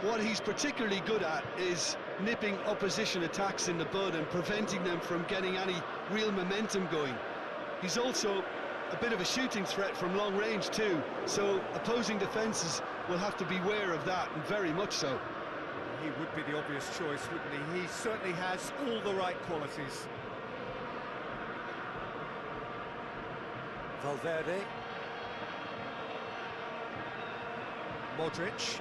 What he's particularly good at is nipping opposition attacks in the bud and preventing them from getting any real momentum going. He's also a bit of a shooting threat from long range too, so opposing defences will have to beware of that, and very much so. He would be the obvious choice, wouldn't he? He certainly has all the right qualities. Valverde. Modric.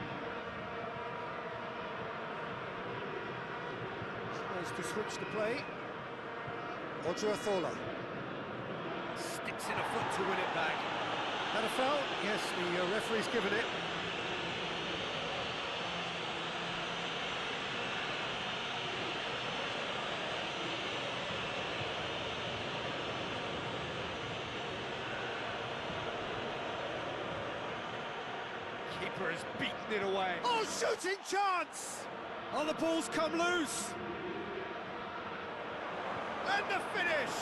Tries to switch the play. Odriozola. Sticks in a foot to win it back. Had a foul? Yes, the referee's given it. Keeper has beaten it away. Oh, shooting chance! Oh, the ball's come loose. And the finish!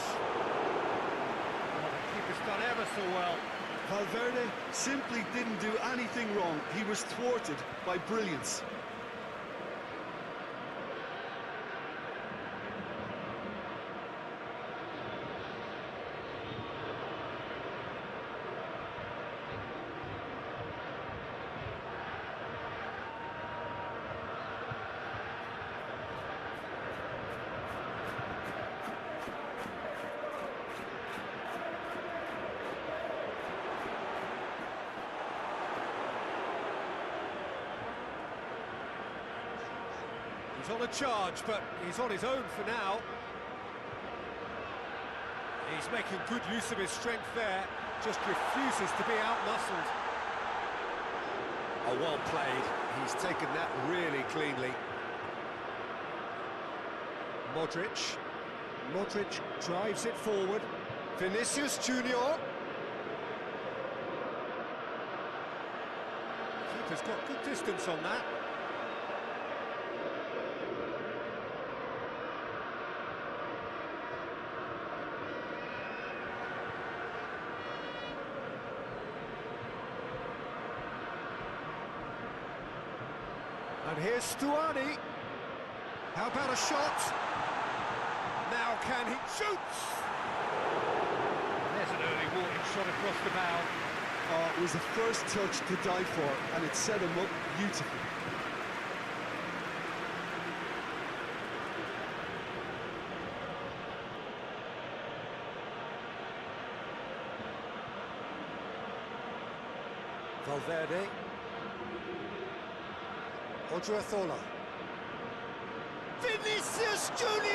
Oh, the keeper's done ever so well. Valverde simply didn't do anything wrong. He was thwarted by brilliance. He's on a charge, but he's on his own for now. He's making good use of his strength there, just refuses to be out-muscled. Oh, well played. He's taken that really cleanly. Modric. Modric drives it forward. Vinicius Junior. Keeper's got good distance on that. And here's Stuani. How about a shot? Now can he shoots? There's an early warning shot across the bow. Oh, it was the first touch to die for, and it set him up beautifully. Valverde. Odriozola. Vinicius Junior!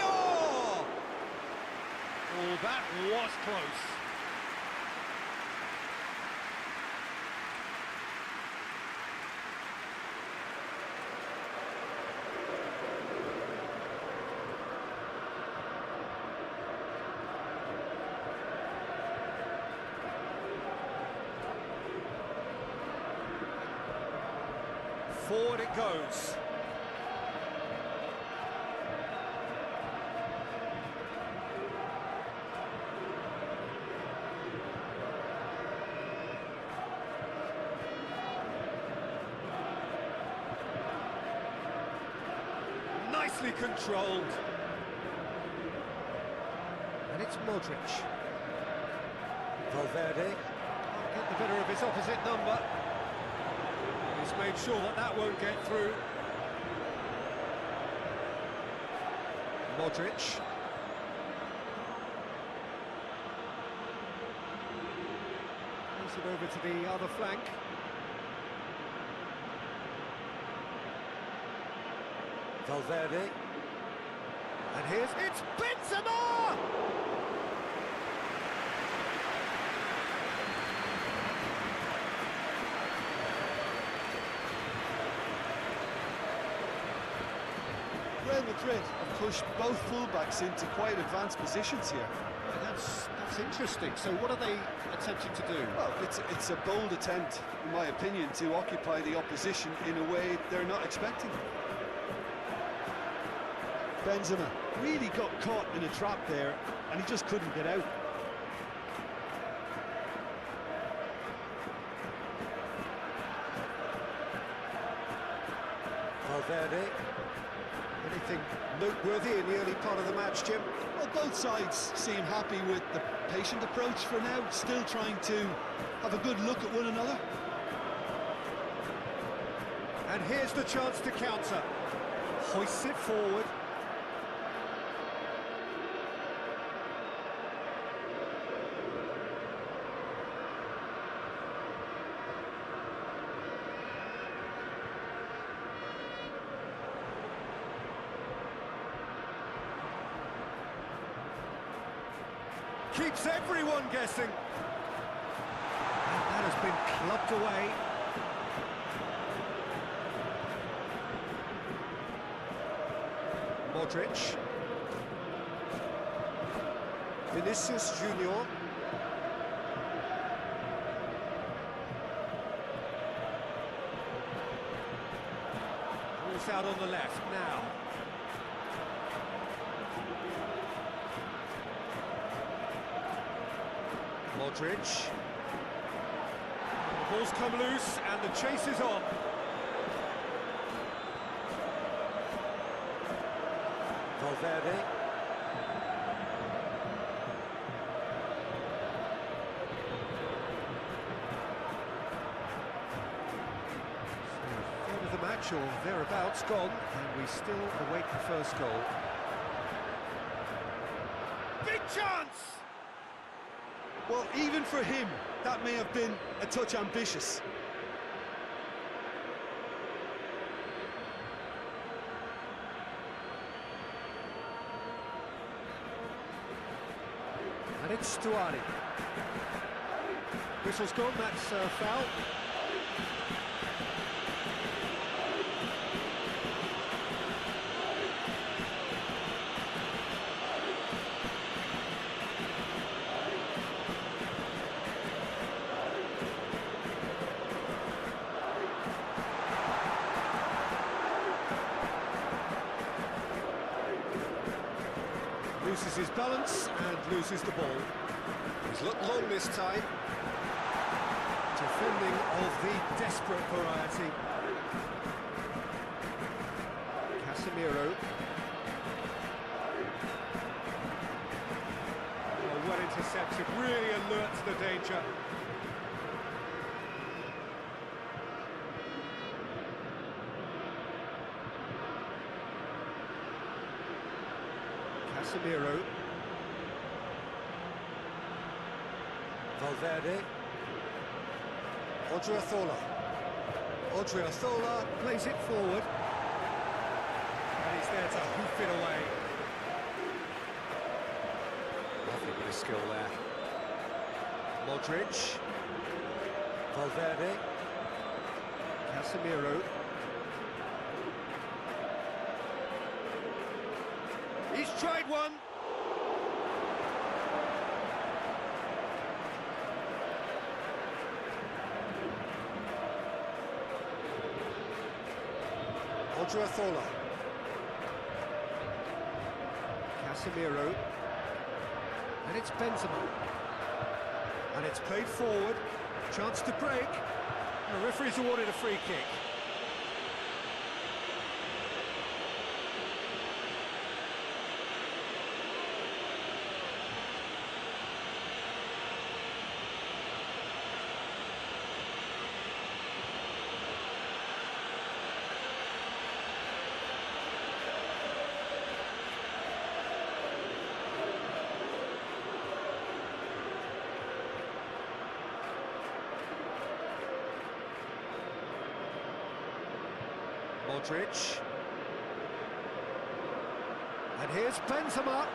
Oh, that was close. Forward it goes. Nicely controlled. And it's Modric. Valverde can't get the better of his opposite number. He's made sure that that won't get through. Modric. Pass it over to the other flank. Valverde. And it's Benzema! Real Madrid have pushed both fullbacks into quite advanced positions here. That's interesting. So what are they attempting to do? Well, it's a bold attempt, in my opinion, to occupy the opposition in a way they're not expecting. Benzema really got caught in a trap there, and he just couldn't get out. Valverde. Anything noteworthy in the early part of the match, Jim? Well, both sides seem happy with the patient approach for now, still trying to have a good look at one another. And here's the chance to counter. Hoists it forward. Keeps everyone guessing. And that has been clubbed away. Modric. Vinicius Junior. Ball's out on the left now. Modric. The ball's come loose and the chase is on. Valverde. So, third of the match or thereabouts gone, and we still await the first goal. Big chance! Well, even for him, that may have been a touch ambitious. And it's Stuani. Whistle's gone, that's foul. Loses his balance and loses the ball. He's looked long this time. Defending of the desperate variety. Casemiro. Oh, well intercepted, really alert to the danger. Casemiro. Valverde. Odriozola plays it forward. And he's there to hoof it away. Lovely bit of skill there. Modric. Valverde. Casemiro. He's tried one. Odriozola. Casemiro. And it's Benzema. And it's played forward. Chance to break. The referee's awarded a free kick. Modric. And here's Benzema.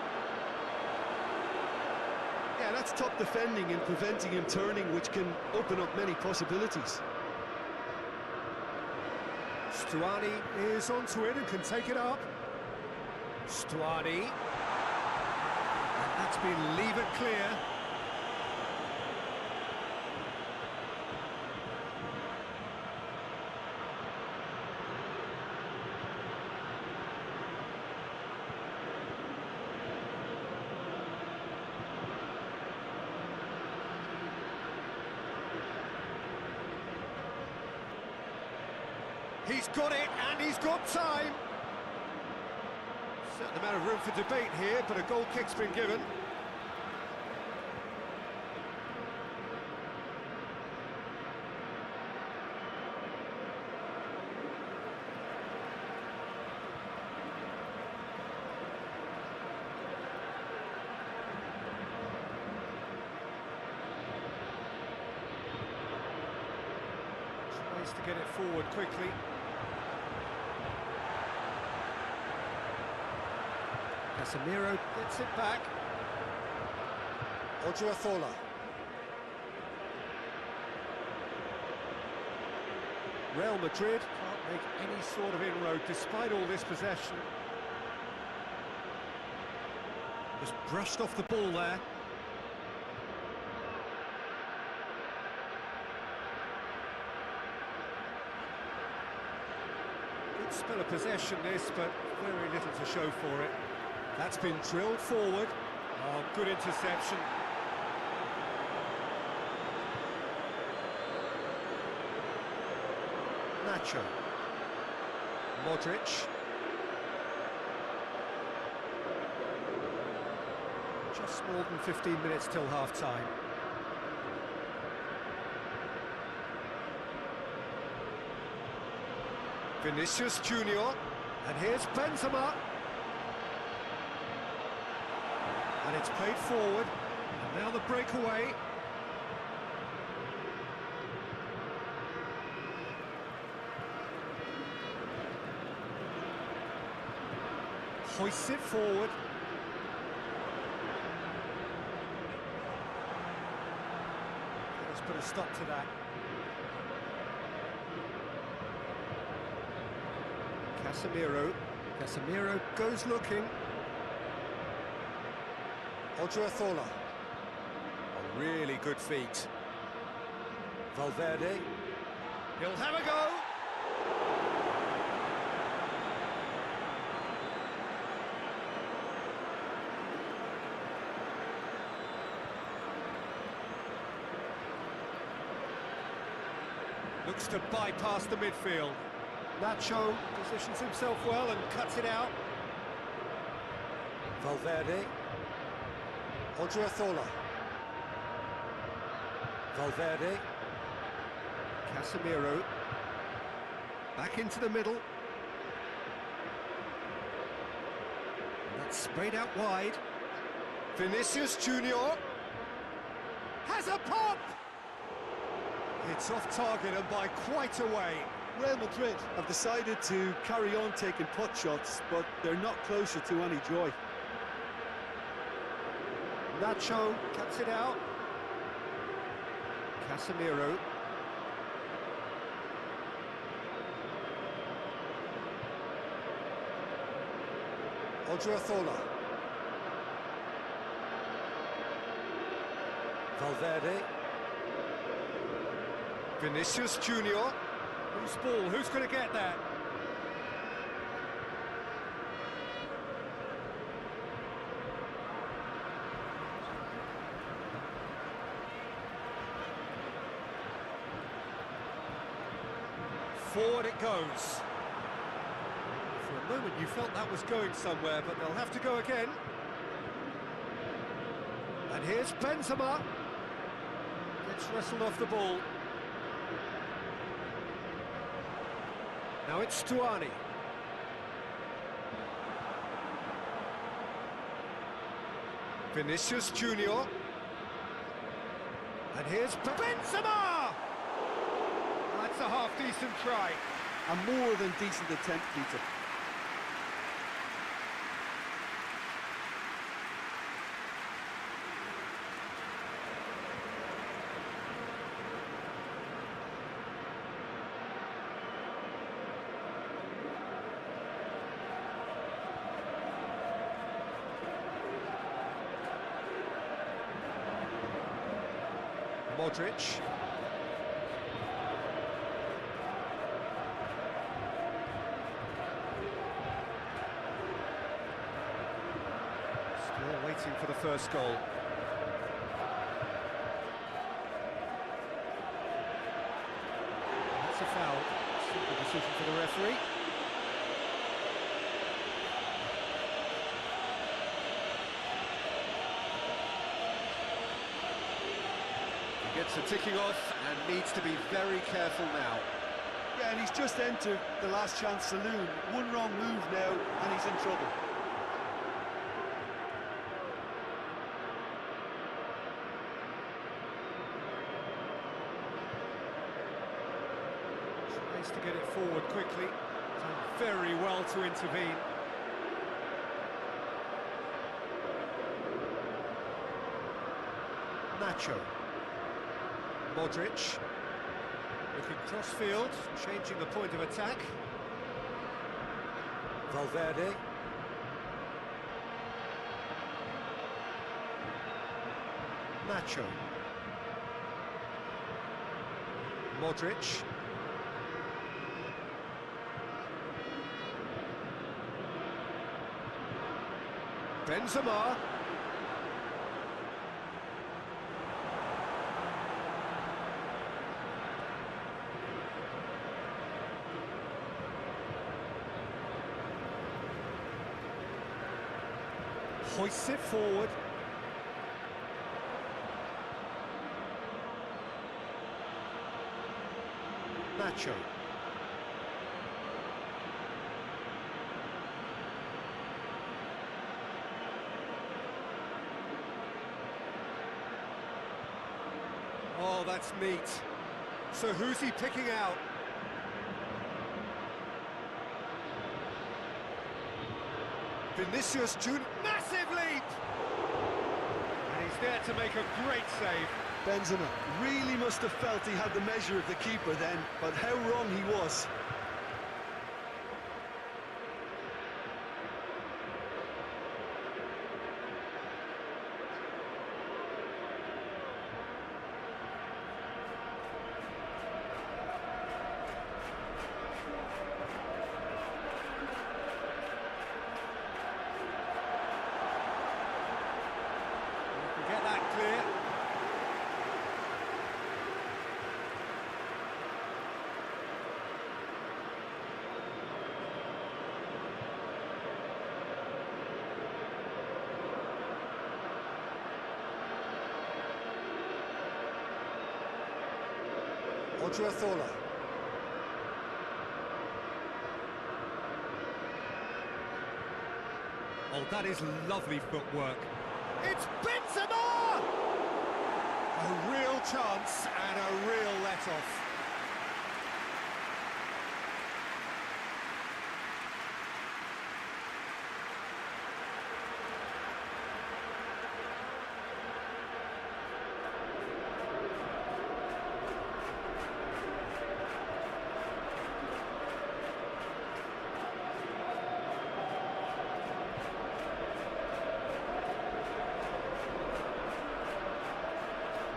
Yeah, that's top defending and preventing him turning, which can open up many possibilities. Stuani is onto it and can take it up. Stuani. And that's been leave it clear. He's got it, and he's got time. Certain amount of room for debate here, but a goal kick's been given. Tries to get it forward quickly. Casemiro gets it back. Odriozola. Real Madrid can't make any sort of inroad despite all this possession. Just brushed off the ball there. Good spell of possession this, but very little to show for it. That's been drilled forward. Oh, good interception. Nacho. Modric. Just more than 15 minutes till half-time. Vinicius Junior. And here's Benzema. And it's played forward, and now the breakaway. Hoists it forward. Let's put a stop to that. Casemiro. Casemiro goes looking. Odriozola. A really good feat. Valverde. He'll have a go. Looks to bypass the midfield. Nacho positions himself well and cuts it out. Valverde. Odriozola. Valverde. Casemiro. Back into the middle. And that's sprayed out wide. Vinicius Junior. Has a pop! It's off target and by quite a way. Real Madrid have decided to carry on taking pot shots, but they're not closer to any joy. Nacho cuts it out. Casemiro. Odriozola. Valverde. Vinicius Junior. Who's ball? Who's going to get that? Forward it goes. For a moment you felt that was going somewhere, but they'll have to go again. And here's Benzema. Gets wrestled off the ball. Now it's Stuani. Vinicius Junior. And here's Benzema! That's a half-decent try. A more than decent attempt, Peter. Modric. Still waiting for the first goal. That's a foul. Simple decision for the referee. He gets the ticking off and needs to be very careful now. Yeah, and he's just entered the last chance saloon. One wrong move now, and he's in trouble. Tries to get it forward quickly. Done very well to intervene. Nacho. Modric. Looking cross-field, changing the point of attack. Valverde. Nacho. Modric. Benzema. Hoists it forward. Nacho. Oh, that's neat. So who's he picking out? Vinicius Junior, massive leap! And he's there to make a great save. Benzema really must have felt he had the measure of the keeper then, but how wrong he was. Get that clear. Odriozola. Oh, that is lovely footwork. It's Benzema! A real chance and a real let-off.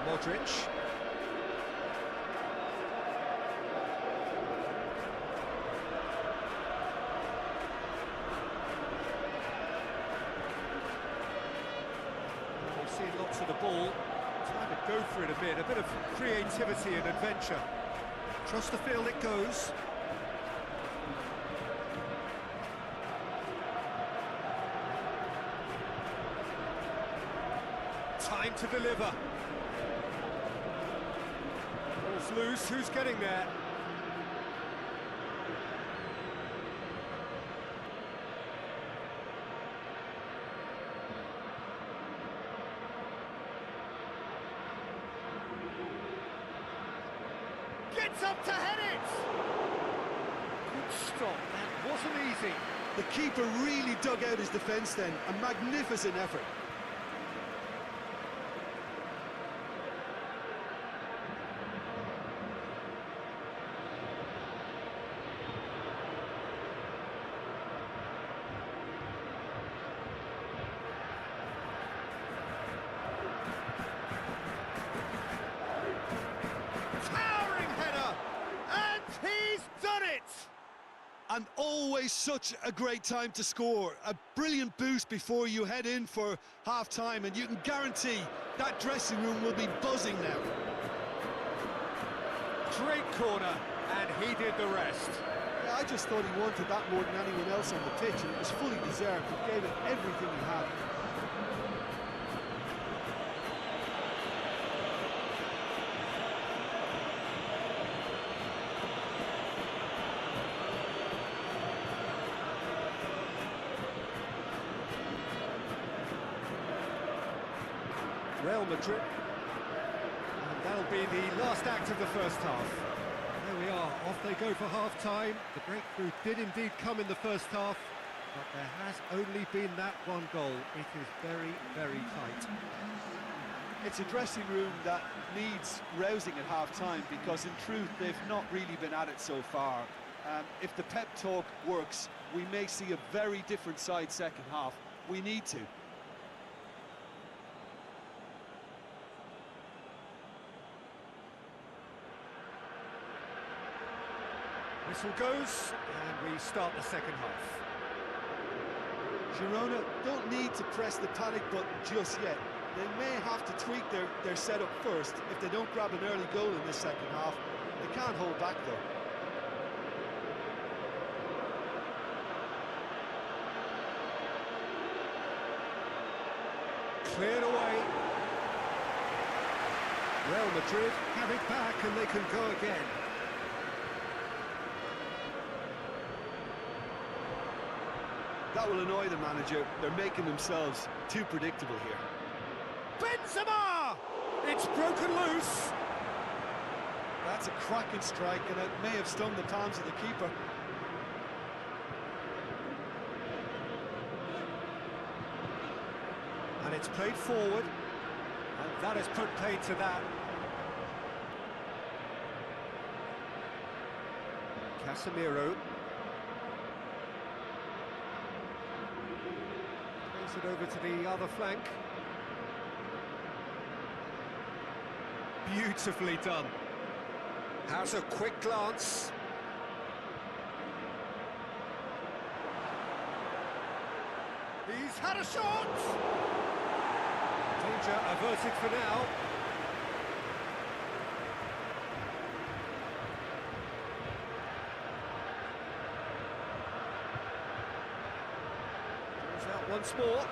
Modric. We've seen lots of the ball. Trying to go for it a bit of creativity and adventure. Trust the field it goes. Time to deliver. Ball's loose, who's getting there? Gets up to head it! Good stop, that wasn't easy. The keeper really dug out his defence then, a magnificent effort. And always such a great time to score. A brilliant boost before you head in for half-time, and you can guarantee that dressing room will be buzzing now. Great corner, and he did the rest. I just thought he wanted that more than anyone else on the pitch, and it was fully deserved. He gave it everything he had. Real Madrid. And that'll be the last act of the first half. There we are, off they go for half-time. The breakthrough did indeed come in the first half, but there has only been that one goal. It is very, very tight. It's a dressing room that needs rousing at half-time, because in truth they've not really been at it so far. If the pep talk works, we may see a very different side second half. We need to. Whistle goes, and we start the second half. Girona don't need to press the panic button just yet. They may have to tweak their setup first if they don't grab an early goal in this second half. They can't hold back though. Cleared away. Real Madrid have it back, and they can go again. That will annoy the manager. They're making themselves too predictable here. Benzema! It's broken loose. That's a cracking strike, and it may have stung the palms of the keeper. And it's played forward, and that has put paid to that. Casemiro. Plays it over to the other flank. Beautifully done. Has a quick glance. He's had a shot! Danger averted for now. Goes out once more.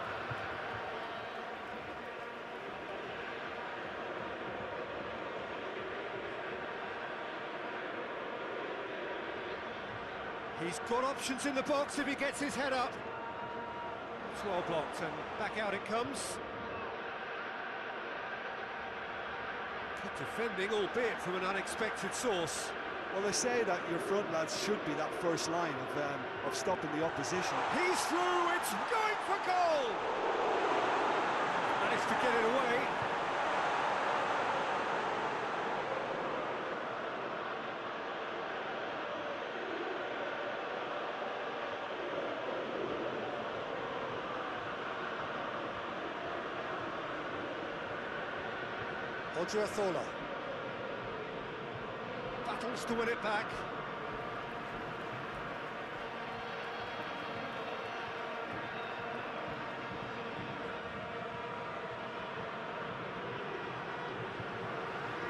He's got options in the box if he gets his head up. It's well blocked, and back out it comes. Good defending, albeit from an unexpected source. Well, they say that your front lads should be that first line of stopping the opposition. He's through, it's going for goal! Managed to get it away. Odriozola battles to win it back.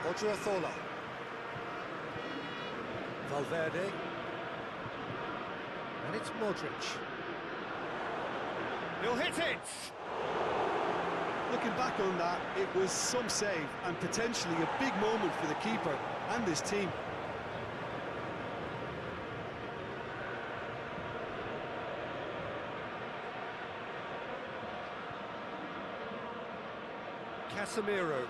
Odriozola. Valverde. And it's Modric. He'll hit it! Looking back on that, it was some save and potentially a big moment for the keeper and his team. Casemiro.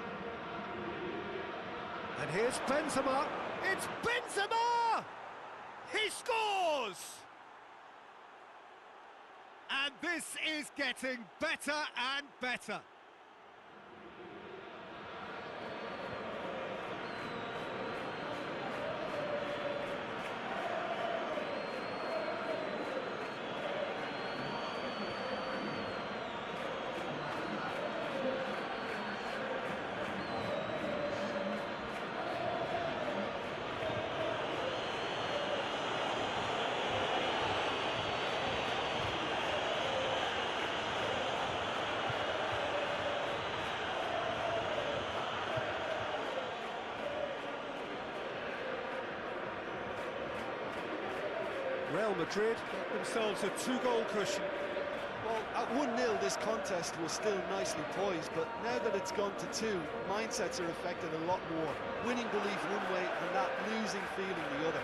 And here's Benzema. It's Benzema! He scores! And this is getting better and better. Real Madrid got themselves a 2-goal cushion. Well, at 1-0, this contest was still nicely poised, but now that it's gone to 2, mindsets are affected a lot more. Winning belief one way and that losing feeling the other.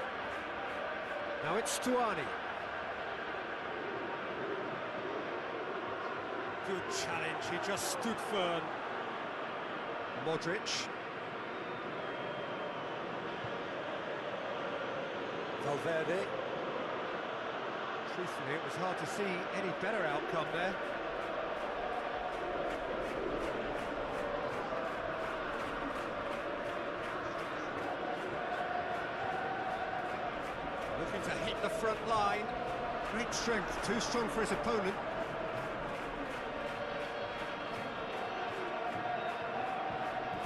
Now it's Stuani. Good challenge, he just stood firm. Modric. Valverde. Truthfully, it was hard to see any better outcome there. Looking to hit the front line. Great strength, too strong for his opponent.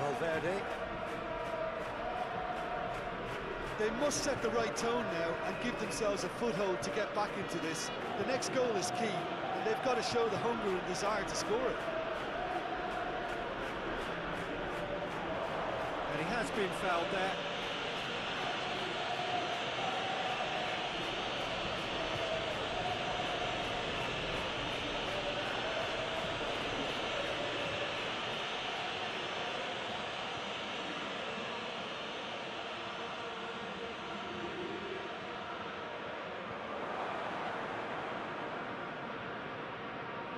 Valverde. They must set the right tone now and give themselves a foothold to get back into this. The next goal is key, and they've got to show the hunger and desire to score it. And he has been fouled there.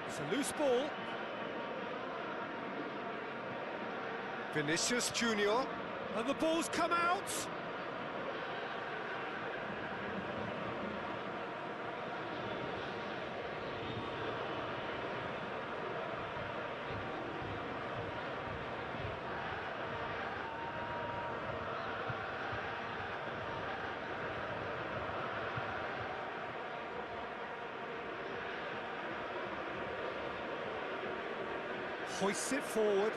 It's a loose ball. Vinicius Junior. And the ball's come out. Hoists it forward.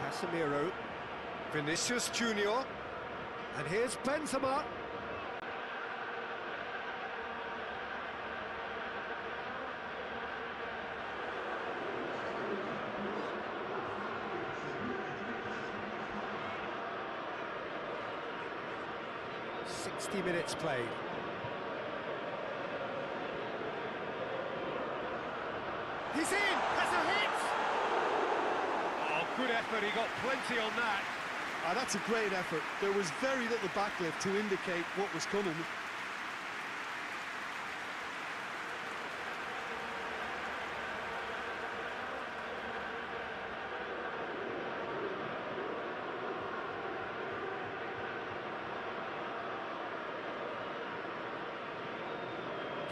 Casemiro. Vinicius Junior. And here's Benzema. Minutes played. He's in! Has a hit! Oh, good effort, he got plenty on that. That's a great effort. There was very little backlift to indicate what was coming.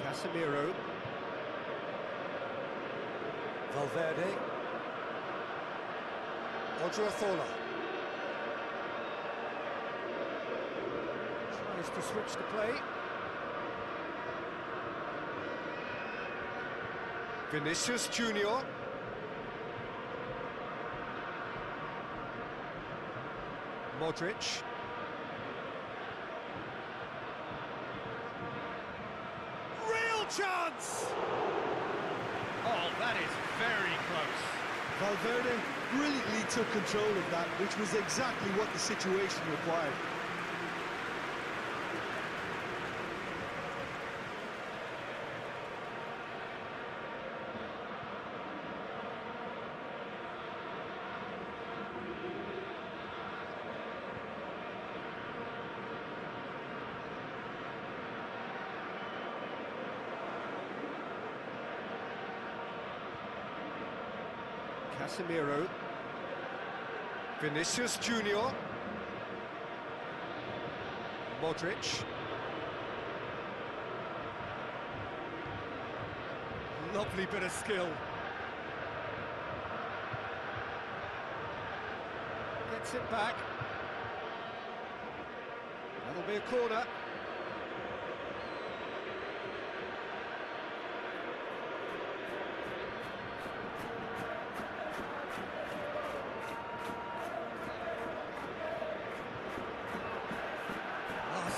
Casemiro. Valverde. Odriozola. Tries to switch the play. Vinicius Junior. Modric. Chance! Oh, that is very close. Valverde brilliantly took control of that, which was exactly what the situation required. Casemiro. Vinicius Junior. Modric. Lovely bit of skill. Gets it back. That'll be a corner.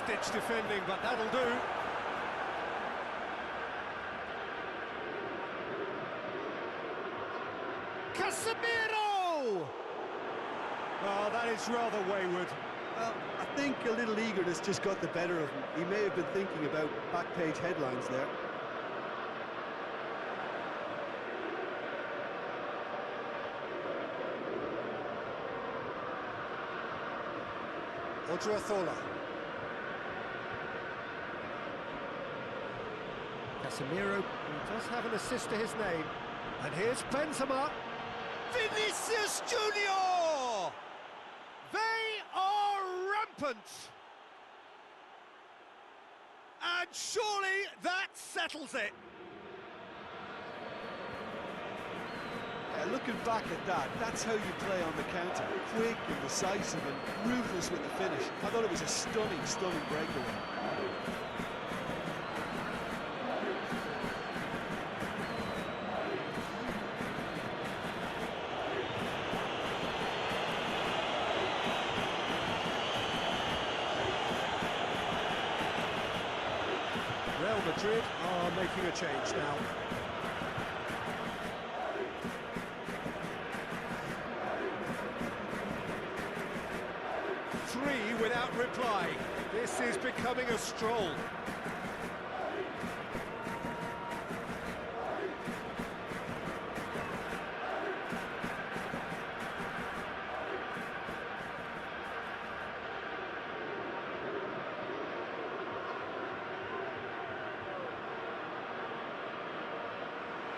Ditch defending, but that'll do. Casemiro! Oh, that is rather wayward. Well, I think a little eagerness just got the better of him. He may have been thinking about back page headlines there. Odriozola. Casemiro, who does have an assist to his name. And here's Benzema. Vinicius Junior! They are rampant! And surely that settles it. Looking back at that, that's how you play on the counter. Quick and decisive and ruthless with the finish. I thought it was a stunning, stunning breakaway. Real Madrid are making a change now. Three without reply. This is becoming a stroll.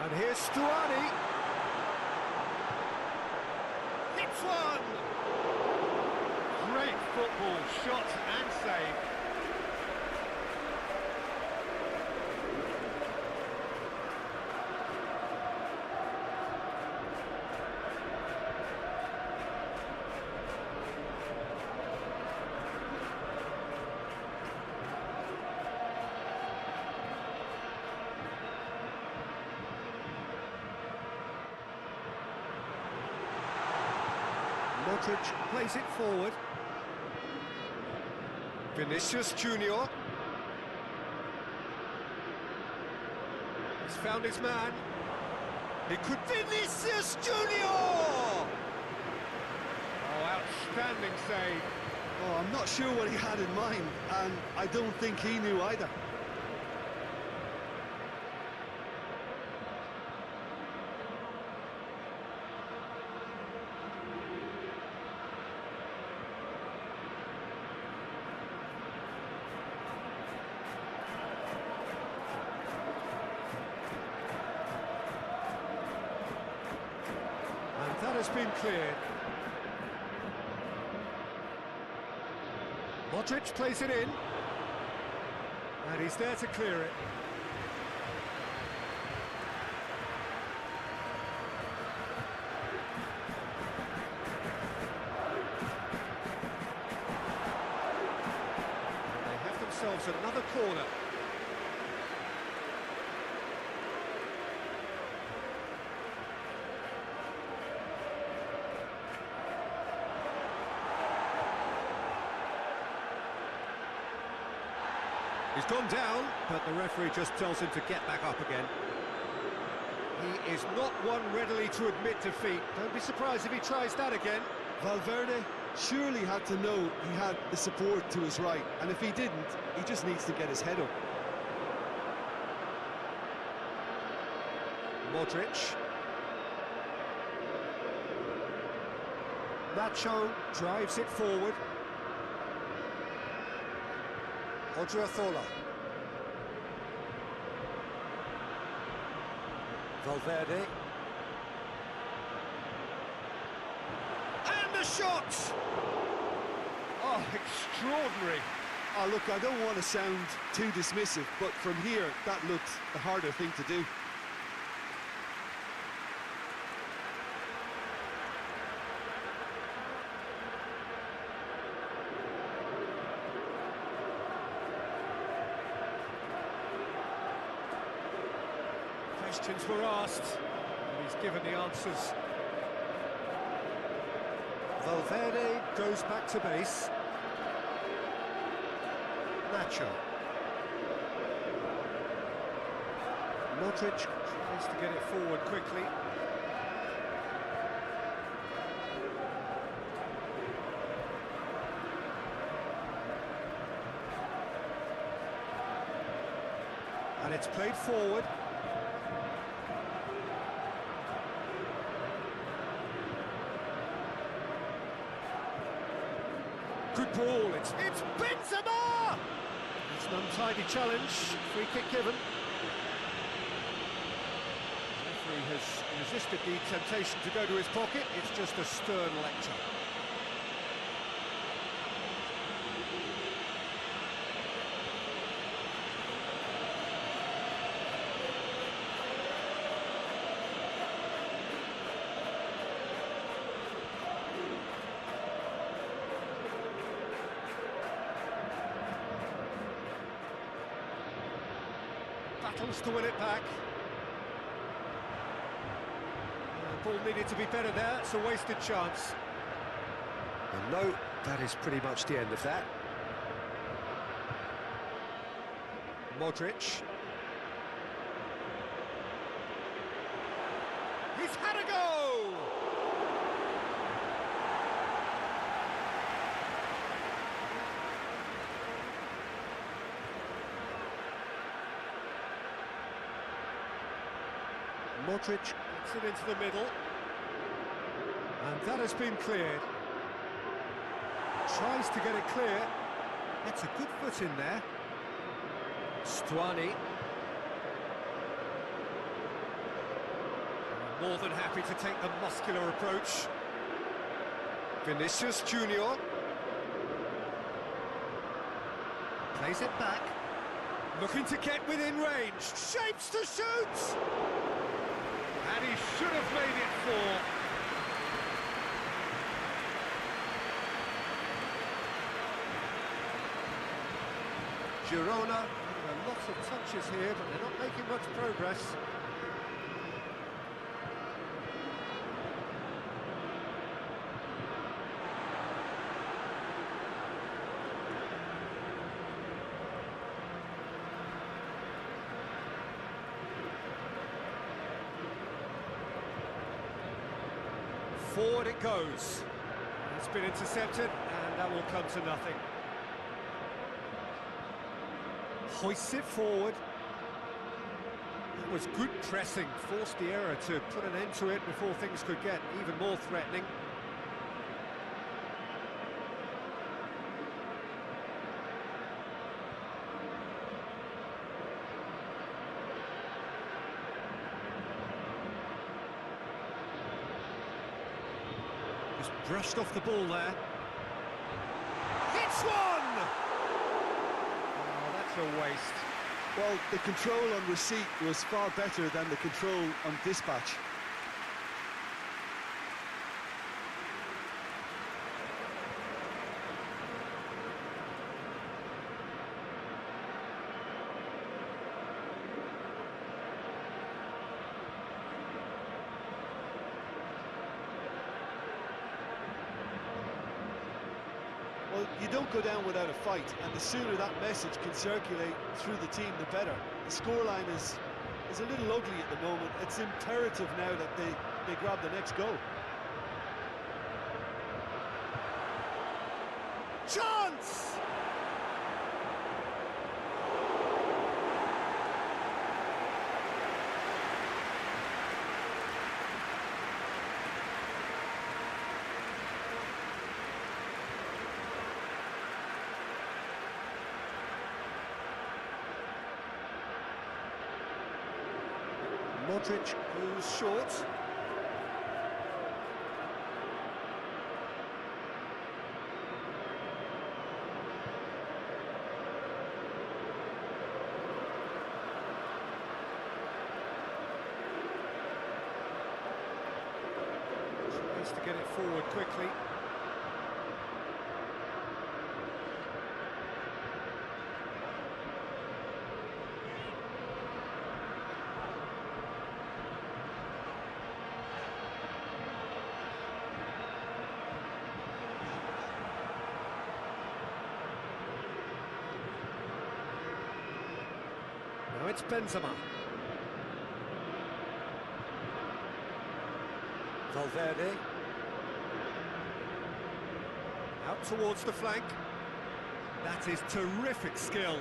And here's Stuani. Hits one! Great football, shot and save. Modric plays it forward. Vinicius Junior. He's found his man. He could... Vinicius Junior! Oh, outstanding save. Oh, I'm not sure what he had in mind, and I don't think he knew either. That has been cleared. Modric plays it in. And he's there to clear it. They have themselves another corner. He's gone down, but the referee just tells him to get back up again. He is not one readily to admit defeat. Don't be surprised if he tries that again. Valverde surely had to know he had the support to his right, and if he didn't, he just needs to get his head up. Modric. Nacho drives it forward. Odriozola. Valverde. And the shot! Oh, extraordinary. Oh, look, I don't want to sound too dismissive, but from here, that looked the harder thing to do. Questions were asked, and he's given the answers. Valverde goes back to base. Nacho. Modric tries to get it forward quickly. And it's played forward. Good ball, it's Benzema! It's an untidy challenge, free kick given. The referee has resisted the temptation to go to his pocket, it's just a stern lecture. Battles to win it back. The ball needed to be better there, it's a wasted chance. And no, that is pretty much the end of that. Modric. He's had a go! Modric gets it into the middle. And that has been cleared. Tries to get it clear. Gets a good foot in there. Stuani. More than happy to take the muscular approach. Vinicius Junior. Plays it back. Looking to get within range. Shapes to shoot! And he should have made it 4. Girona getting a lot of touches here, but they're not making much progress. Forward it goes. It's been intercepted, and that will come to nothing. Hoists it forward. It was good pressing, forced the error to put an end to it before things could get even more threatening. Just brushed off the ball there. Hits one! Oh, that's a waste. Well, the control on receipt was far better than the control on dispatch. Well, you don't go down without a fight, and the sooner that message can circulate through the team, the better. The scoreline is a little ugly at the moment. It's imperative now that they grab the next goal. Chance! Modric goes short. Tries to get it forward quickly. Now it's Benzema. Valverde. Out towards the flank. That is terrific skill.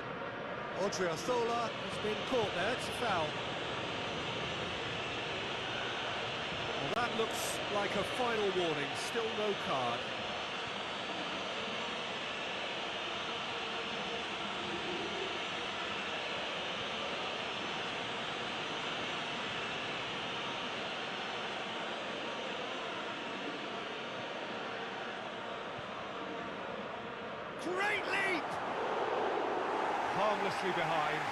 Odriozola has been caught there, it's a foul. Well, that looks like a final warning, still no card. Great leap! Harmlessly behind.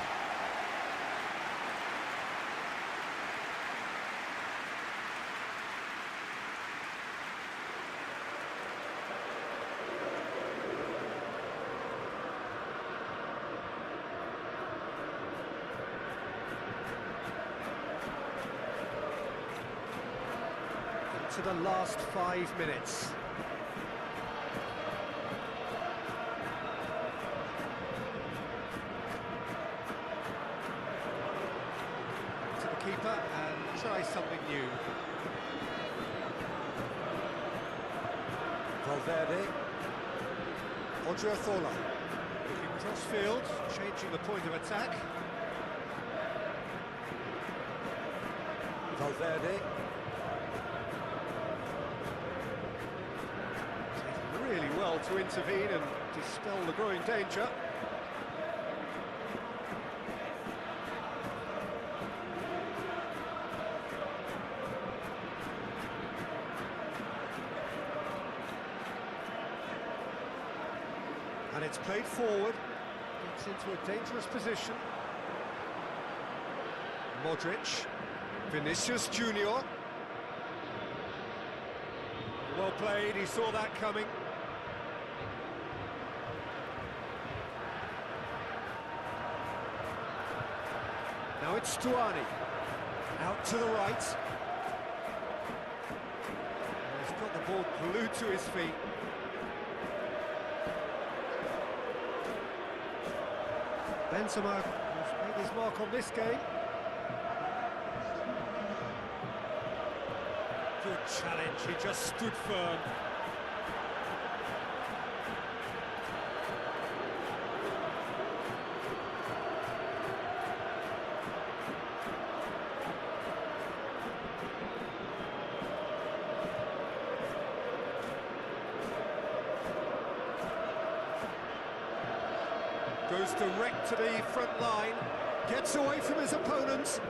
Into the last 5 minutes. Keeper and try something new. Valverde. Odriozola. Looking cross-field, changing the point of attack. Valverde. Did really well to intervene and dispel the growing danger. And it's played forward, gets into a dangerous position. Modric, Vinicius Junior. Well played, he saw that coming. Now it's Stuani, out to the right. He's got the ball glued to his feet. Benzema has made his mark on this game. Good challenge, he just stood firm. Goes direct to the front line, gets away from his opponents.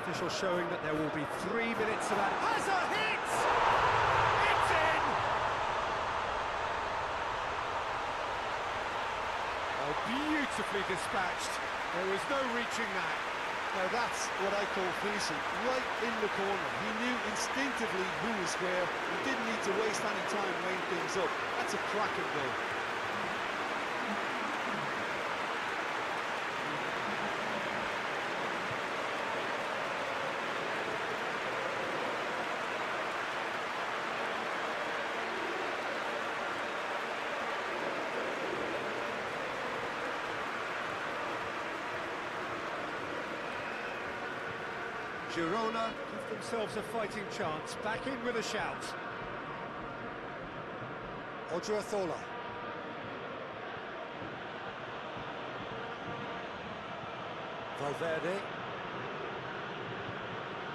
Official showing that there will be 3 minutes of that. Has a hit! It's in! Oh, beautifully dispatched. There was no reaching that. Now that's what I call finishing, right in the corner. He knew instinctively who was where. He didn't need to waste any time weighing things up. That's a cracking goal. Girona give themselves a fighting chance, back in with a shout. Odriozola. Valverde.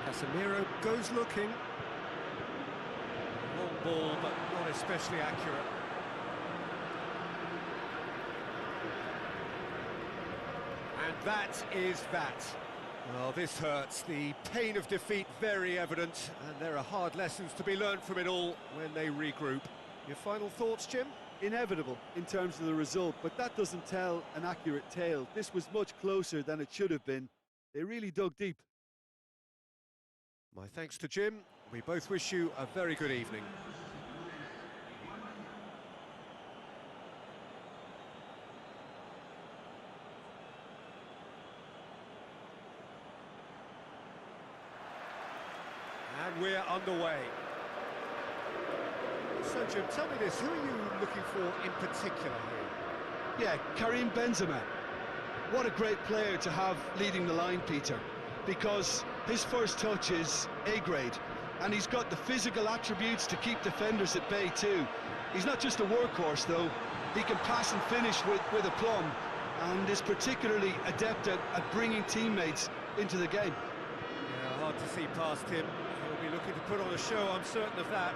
Casemiro goes looking. Long ball, but not especially accurate. And that is that. Well, this hurts. The pain of defeat very evident, and there are hard lessons to be learned from it all when they regroup. Your final thoughts, Jim? Inevitable in terms of the result, but that doesn't tell an accurate tale. This was much closer than it should have been. They really dug deep. My thanks to Jim. We both wish you a very good evening. And we're underway. So, Jim, tell me this, who are you looking for in particular here? Yeah, Karim Benzema. What a great player to have leading the line, Peter, because his first touch is A-grade, and he's got the physical attributes to keep defenders at bay too. He's not just a workhorse, though. He can pass and finish with aplomb, and is particularly adept at bringing teammates into the game. Yeah, hard to see past him. He'll be looking to put on a show, I'm certain of that.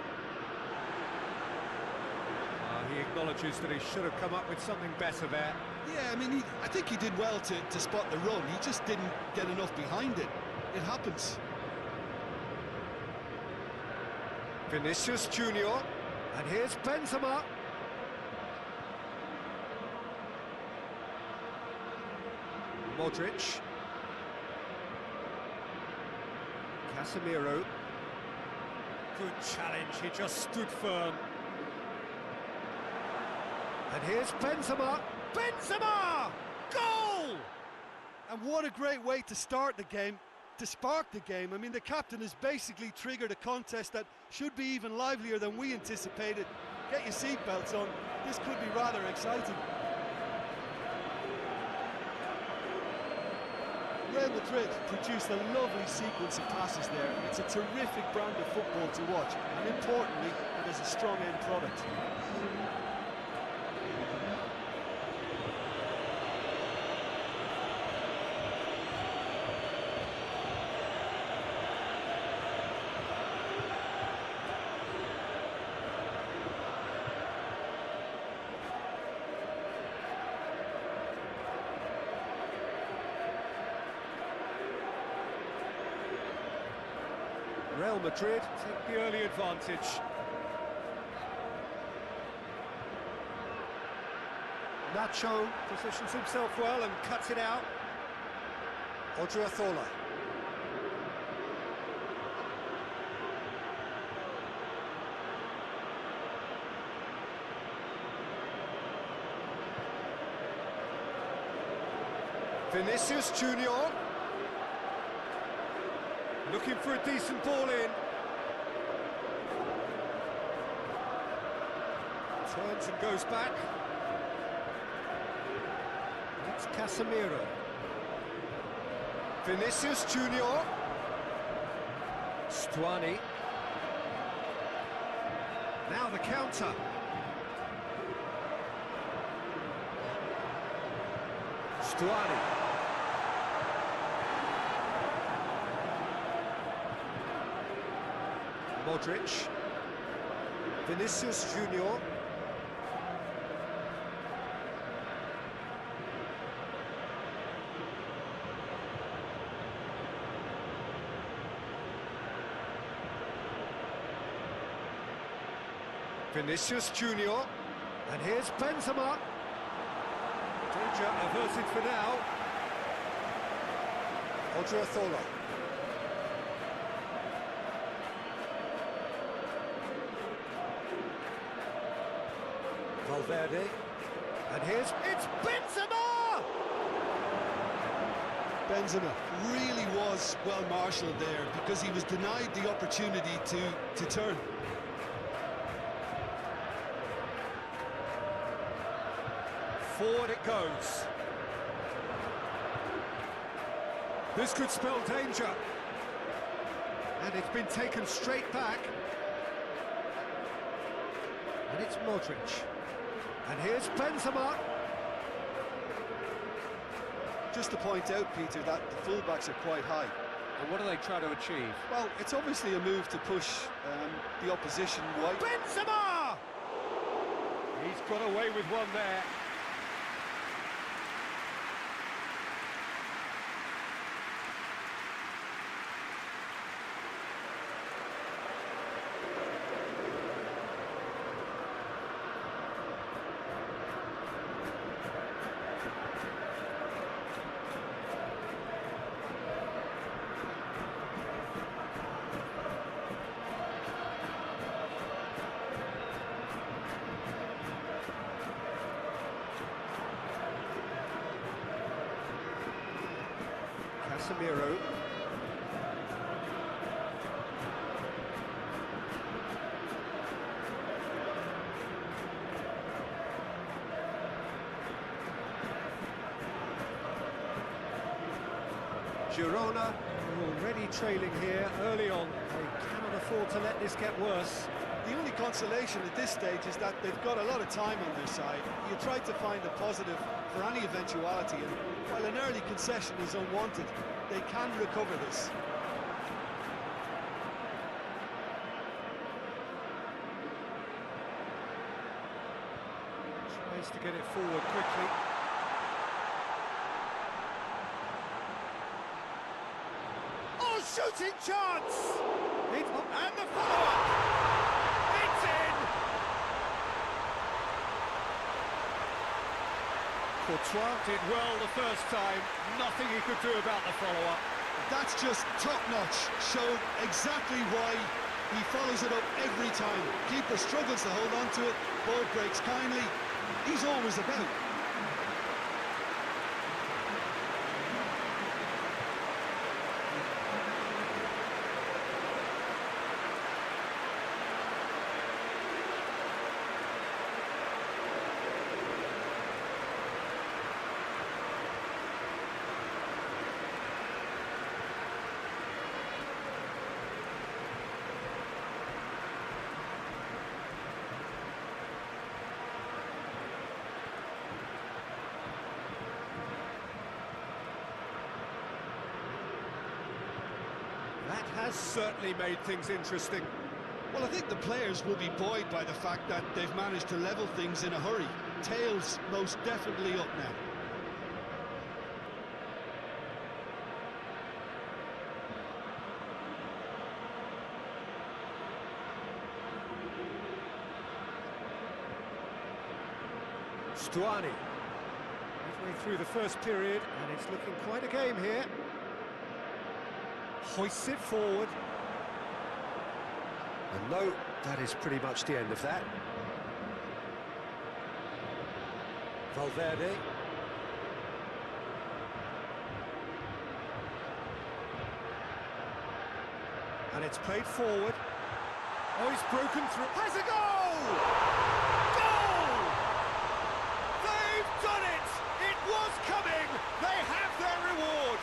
He acknowledges that he should have come up with something better there. Yeah, I mean, I think he did well to spot the run. He just didn't get enough behind it. It happens. Vinicius Junior, and here's Benzema. Modric. Casemiro. Good challenge, he just stood firm. And here's Benzema. Benzema! Goal! And what a great way to start the game, to spark the game. I mean, the captain has basically triggered a contest that should be even livelier than we anticipated. Get your seatbelts on, this could be rather exciting. Real Madrid produced a lovely sequence of passes there. It's a terrific brand of football to watch, and importantly, it is a strong end product. Real Madrid take the early advantage. Nacho positions himself well and cuts it out. Odriozola. Vinicius Junior. Looking for a decent ball in. Turns and goes back. That's Casemiro. Vinicius Junior. Stuani. Now the counter. Stuani. Modric, Vinicius Junior. Vinicius Junior, and here's Benzema. Danger averted for now. Odriozola. Valverde, and it's Benzema! Benzema really was well marshalled there because he was denied the opportunity to turn. Forward it goes. This could spell danger. And it's been taken straight back. And it's Modric. And here's Benzema. Just to point out, Peter, that the fullbacks are quite high. And what do they try to achieve? Well, it's obviously a move to push the opposition wide. Benzema! He's got away with one there. Casemiro. Girona are already trailing here early on. They cannot afford to let this get worse. The only consolation at this stage is that they've got a lot of time on their side. You try to find a positive for any eventuality, and while an early concession is unwanted, they can recover this. Tries to get it forward quickly. Oh, shooting chance! And the follow-up! It's in! Courtois did well the first time. Nothing he could do about the follow-up. That's just top-notch. Showed exactly why he follows it up every time. Keeper struggles to hold on to it. Ball breaks kindly. He's always about. That has certainly made things interesting. Well, I think the players will be buoyed by the fact that they've managed to level things in a hurry. Tails most definitely up now. Stuani. Midway through the first period, and it's looking quite a game here. Hoists it forward. And no, that is pretty much the end of that. Valverde. And it's played forward. Oh, he's broken through. Has a goal! Goal! They've done it! It was coming! They have their reward!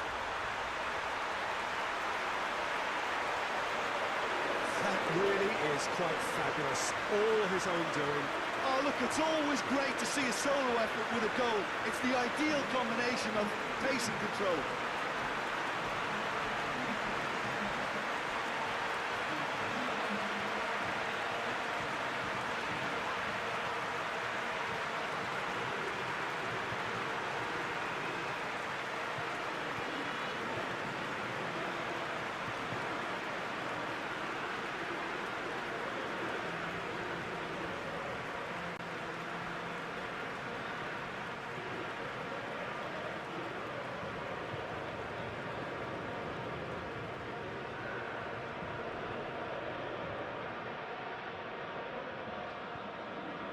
That really is quite fabulous. All his own doing. Oh, look, it's always great to see a solo effort with a goal. It's the ideal combination of pace and control.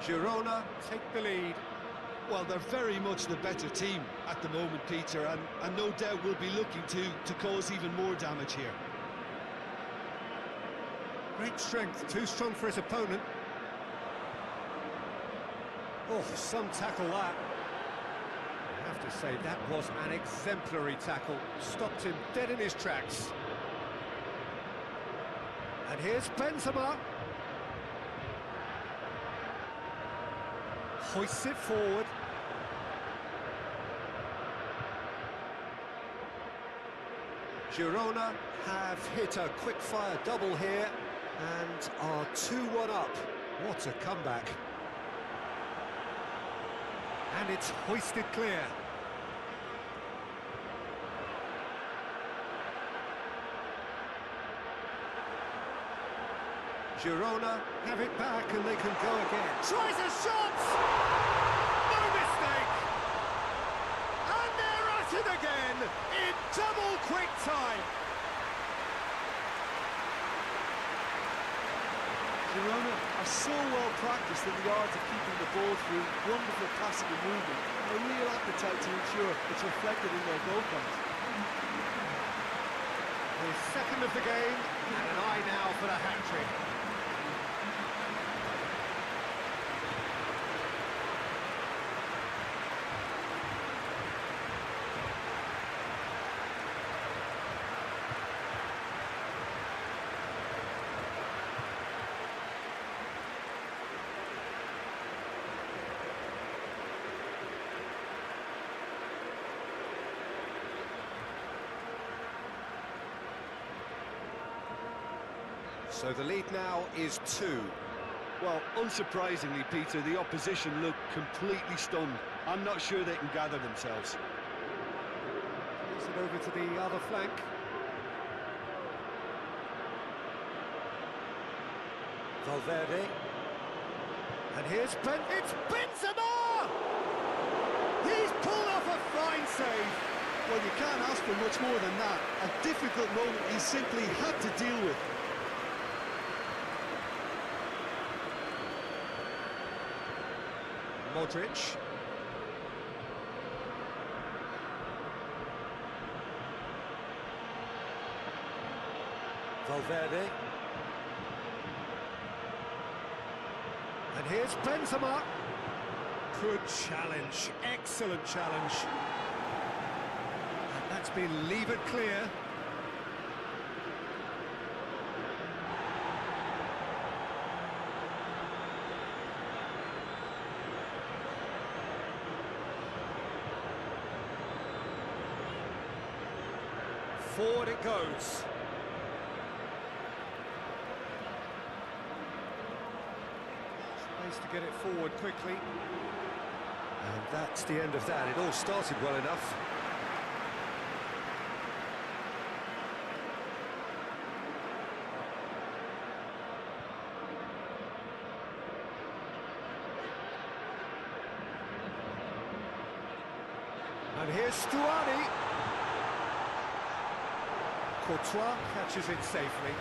Girona take the lead. Well, they're very much the better team at the moment, Peter, and no doubt will be looking to cause even more damage here. Great strength, too strong for his opponent. Oh, some tackle that. I have to say, that was an exemplary tackle. Stopped him dead in his tracks. And here's Benzema. Hoists it forward. Girona have hit a quick-fire double here and are 2-1 up. What a comeback. And it's hoisted clear. Girona have it back and they can go again. Tries a shot! No mistake! And they're at it again in double quick time. Girona are so well practiced in the art of keeping the ball through wonderful passing and movement, and a real appetite to ensure it's reflected in their goal count. The second of the game, and an eye now for the hat-trick. So the lead now is 2. Well, unsurprisingly, Peter, the opposition look completely stunned. I'm not sure they can gather themselves. Plays it over to the other flank. Valverde. And here's it's Benzema! He's pulled off a fine save. Well, you can't ask for much more than that. A difficult moment he simply had to deal with. Modric. Valverde. And here's Benzema. Good challenge, excellent challenge. And that's been levered clear. Forward it goes. Space to get it forward quickly. And that's the end of that. It all started well enough. And here's Stuani. Courtois catches it safely.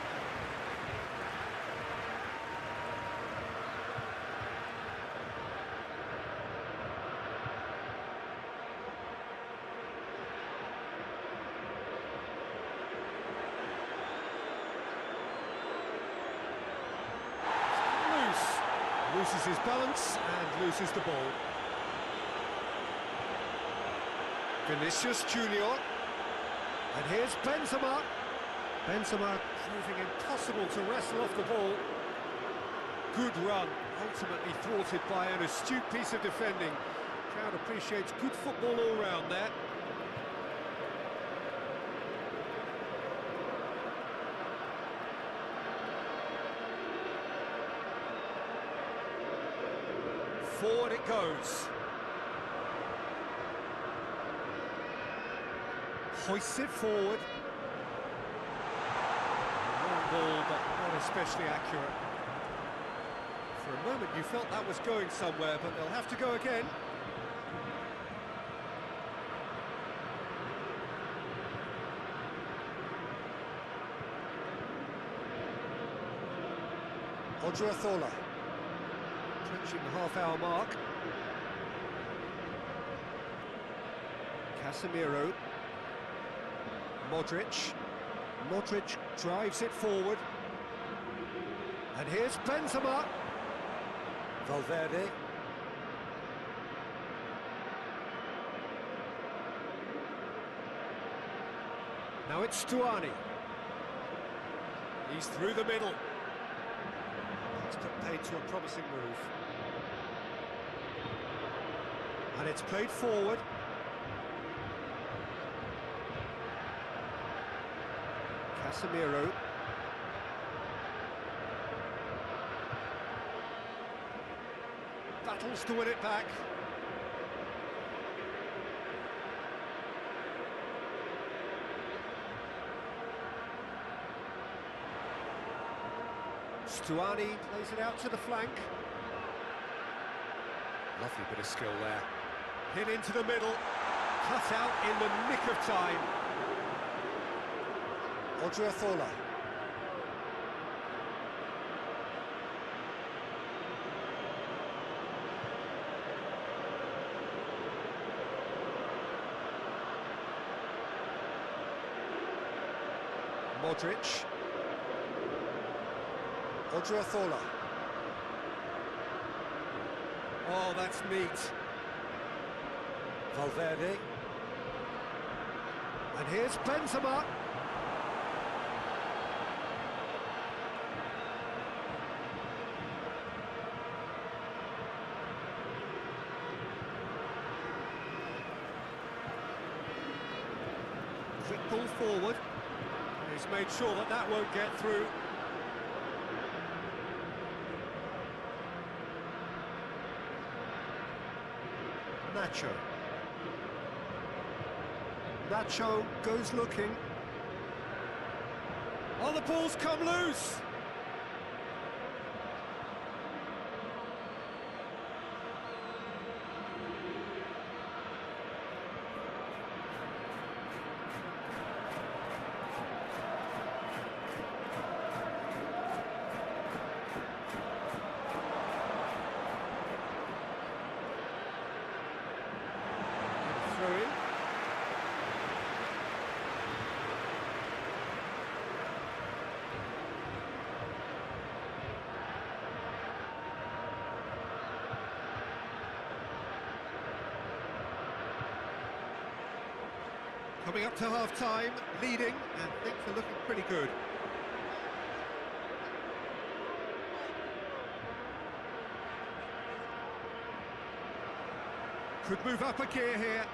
Loses his balance and loses the ball. Vinicius Junior. And here's Benzema. Benzema proving impossible to wrestle off the ball. Good run, ultimately thwarted by an astute piece of defending. Crowd appreciates good football all round there. Forward it goes. Hoists it forward. Long ball, but not especially accurate. For a moment you felt that was going somewhere, but they'll have to go again. Odriozola. Approaching the half-hour mark. Casemiro. Modric. Modric drives it forward. And here's Benzema. Valverde. Now it's Stuani. He's through the middle. It's put paid to a promising move. And it's played forward. Casemiro. Battles to win it back. Stuani plays it out to the flank. Lovely bit of skill there. Hit into the middle. Cut out in the nick of time. Odriozola. Modric. Odriozola. Oh, that's neat. Valverde. And here's Benzema. Quick ball forward. He's made sure that that won't get through. Nacho. Nacho goes looking. Oh, the ball's come loose! Throw in. Coming up to half-time, leading, and things are looking pretty good. Could move up a gear here.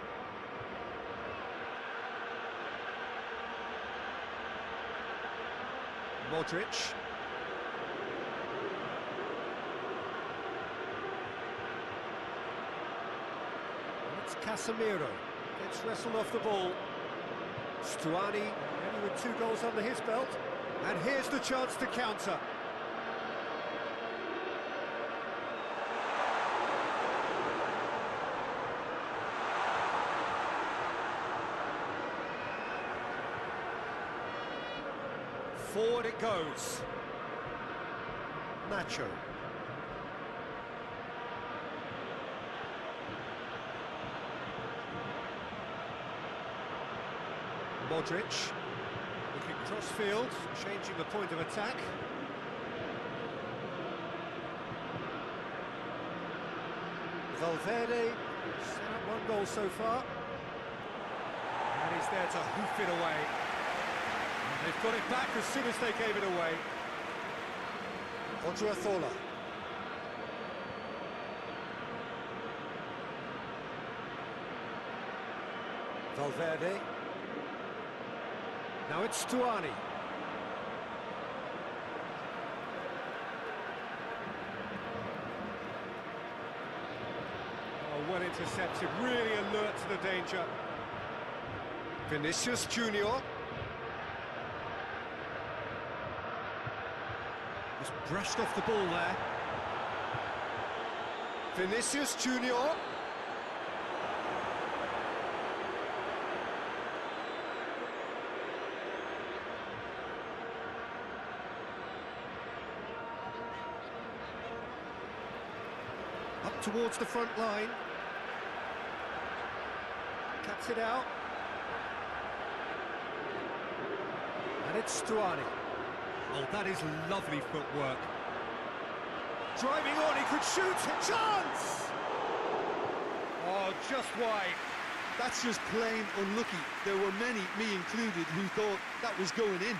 Modric. It's Casemiro. Gets wrestled off the ball. Stuani, only with 2 goals under his belt. And here's the chance to counter. Forward it goes. Nacho. Modric. Looking cross-field, changing the point of attack. Valverde, set up 1 goal so far. And he's there to hoof it away. They've got it back as soon as they gave it away. Odriozola. Valverde. Now it's Stuani. Oh, well intercepted, really alert to the danger. Vinicius Junior. Just brushed off the ball there. Vinicius Junior. Up towards the front line. Cuts it out. And it's Stuani. Oh, that is lovely footwork. Driving on, he could shoot, a chance! Oh, just wide. That's just plain unlucky. There were many, me included, who thought that was going in.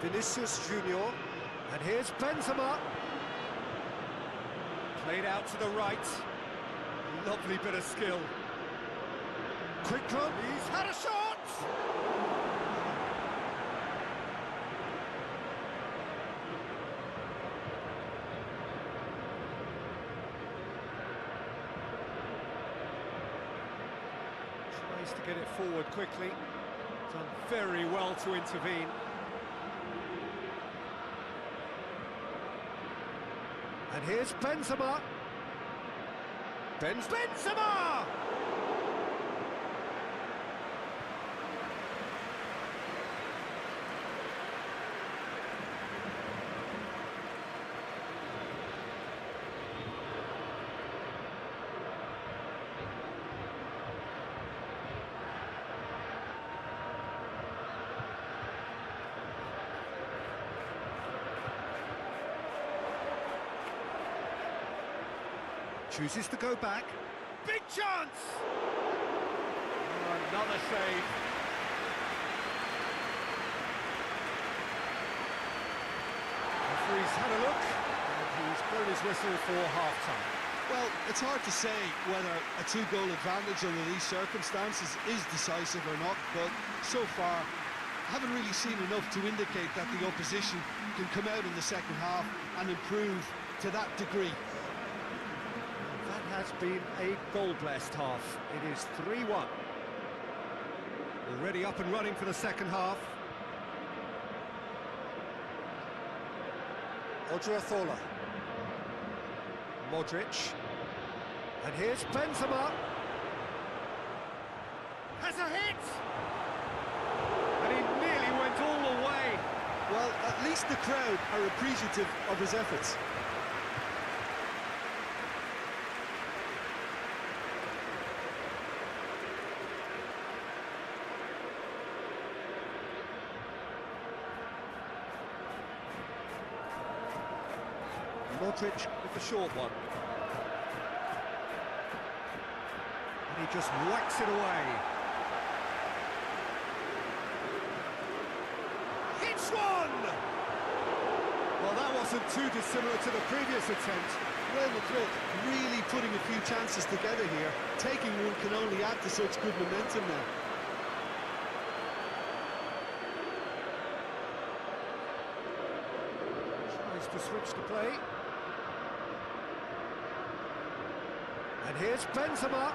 Vinicius Junior, and here's Benzema. Played out to the right. Lovely bit of skill. Quick run, he's had a shot! Tries to get it forward quickly. Done very well to intervene. And here's Benzema. Benzema! Chooses to go back. Big chance! Oh, another save. he's had a look, and he's blown his whistle for half-time. Well, it's hard to say whether a two-goal advantage under these circumstances is decisive or not, but so far, I haven't really seen enough to indicate that the opposition can come out in the second half and improve to that degree. That has been a goal-blessed half. It is 3-1. Already up and running for the second half. Odriozola. Modric. And here's Benzema. Has a hit! And he nearly went all the way. Well, at least the crowd are appreciative of his efforts. Modric with the short one. And he just whacks it away. Hits one! Well, that wasn't too dissimilar to the previous attempt. Real Madrid really putting a few chances together here. Taking one can only add to such good momentum now. Tries to switch the play. And here's Benzema.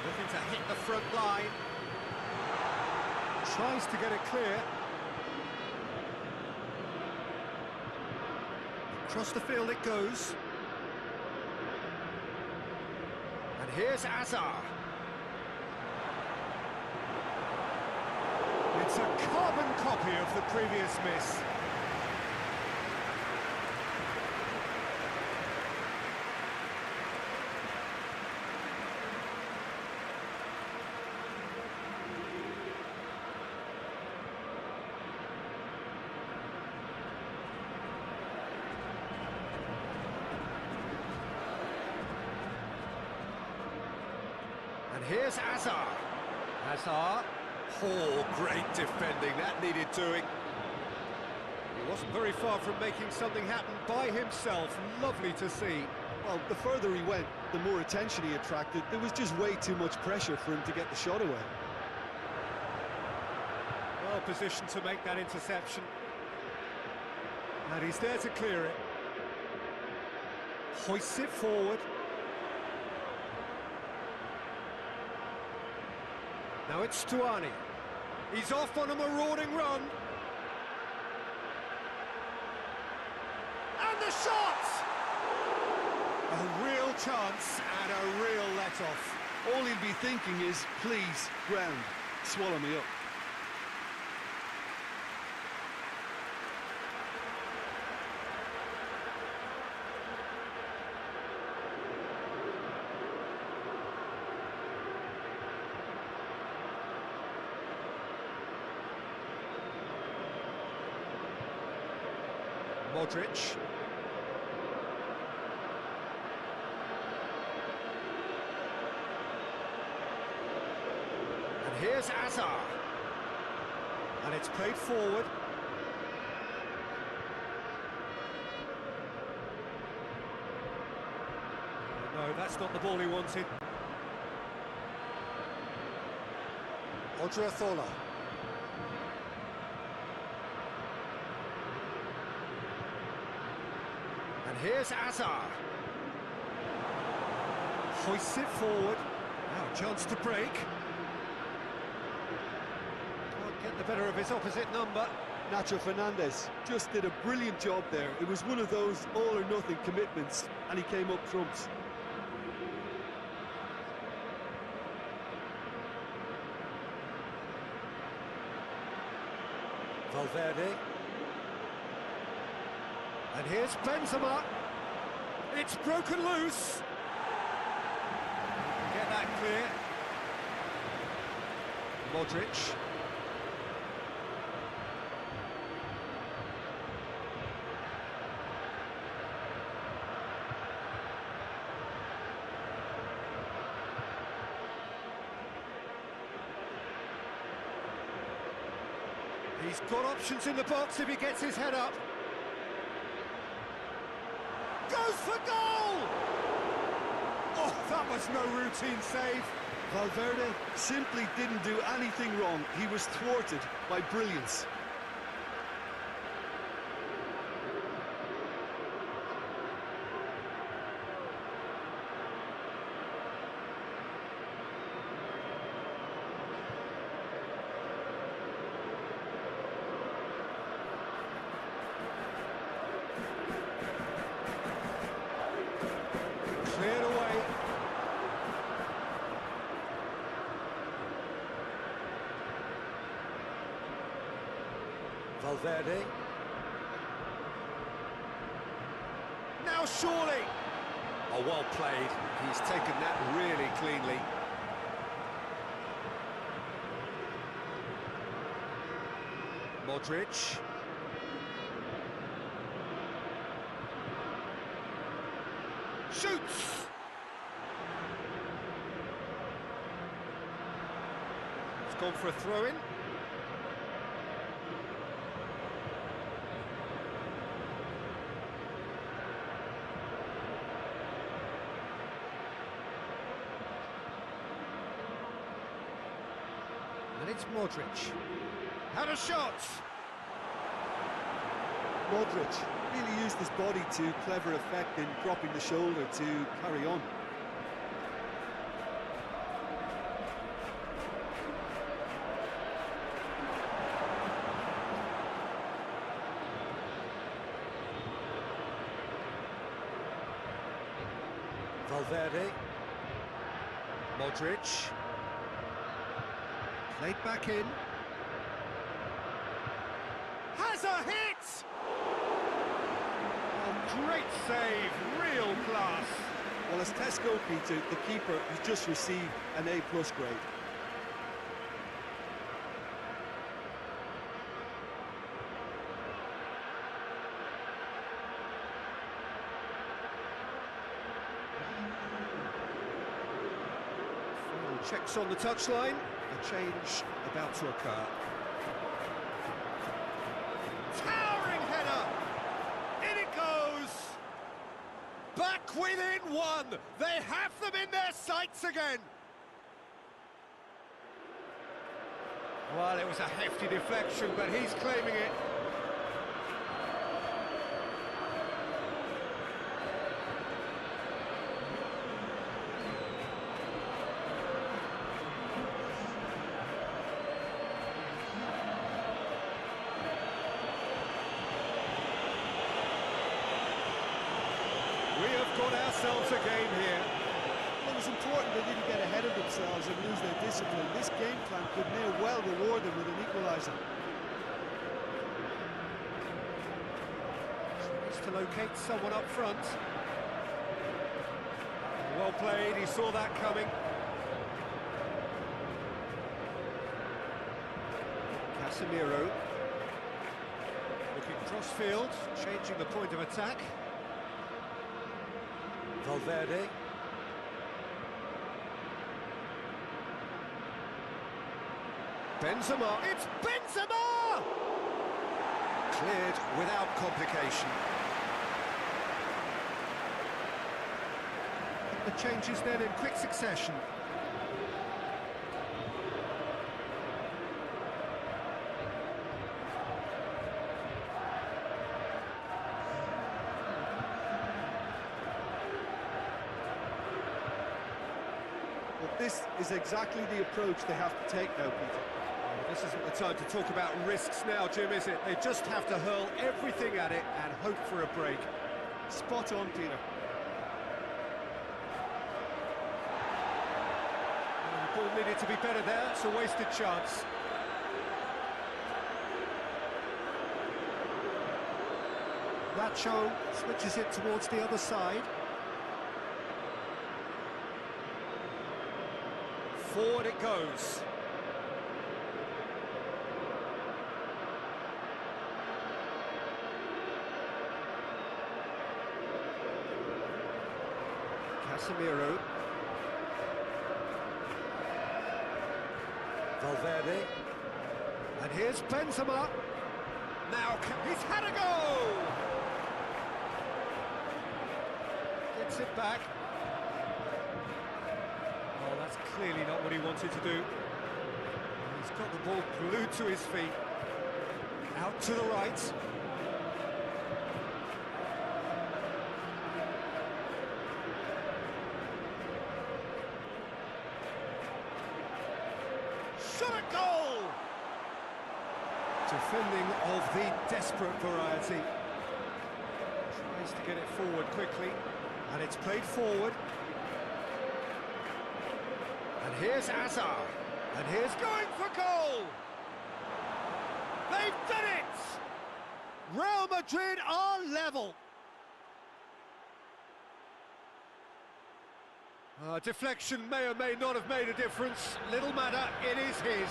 Looking to hit the front line. Tries to get it clear. Across the field it goes. And here's Hazard. It's a carbon copy of the previous miss. And here's Hazard. Hazard. Oh, great defending, that needed doing. He wasn't very far from making something happen by himself. Lovely to see. Well, the further he went, the more attention he attracted. There was just way too much pressure for him to get the shot away. Well positioned to make that interception. And he's there to clear it. Hoists it forward. Now it's Stuani. He's off on a marauding run. And the shot! A real chance and a real let-off. All he'll be thinking is, please, ground, swallow me up. Modric. And here's Hazard. And it's played forward. No, that's not the ball he wanted. Odriozola. And here's Hazard. Hoists it forward. Now a chance to break. Can't get the better of his opposite number. Nacho Fernandez just did a brilliant job there. It was one of those all-or-nothing commitments, and he came up trumps. Valverde. And here's Benzema. It's broken loose. Get that clear. Modric. He's got options in the box if he gets his head up. Goes for goal! Oh, that was no routine save. Valverde simply didn't do anything wrong. He was thwarted by brilliance. Cleared away. Valverde. Now surely. Oh, well played. He's taken that really cleanly. Modric. Shoots! It's gone for a throw-in. And it's Modric. Had a shot! Modric really used his body to clever effect in dropping the shoulder to carry on. Valverde. Modric. Played back in. Has a hit! Great save, real class. Well, as Tesco, Peter, the keeper has just received an A+ grade. Final checks on the touchline. A change about to occur. Towering header! In it goes! Back within one! They have them in their sights again! Well, it was a hefty deflection, but he's claiming it. We have got ourselves a game here. Well, it was important they didn't get ahead of themselves and lose their discipline. This game plan could near well reward them with an equaliser. Needs to locate someone up front. Well played, he saw that coming. Casemiro. Looking cross-field, changing the point of attack. Valverde. Benzema. It's Benzema! Cleared without complication. The changes then in quick succession. This is exactly the approach they have to take now, Peter. This isn't the time to talk about risks now, Jim, is it? They just have to hurl everything at it and hope for a break. Spot on, Peter. The ball needed to be better there. It's a wasted chance. Nacho switches it towards the other side. Forward it goes. Casemiro. Valverde. And here's Benzema. Now, he's had a go! Gets it back. Oh, that's clearly not what he wanted to do. He's got the ball glued to his feet. Out to the right. Shot a goal! Defending of the desperate variety. Tries to get it forward quickly, and it's played forward. And here's Azar, and here's going for goal! They've done it! Real Madrid are level. Deflection may or may not have made a difference. Little matter, it is his.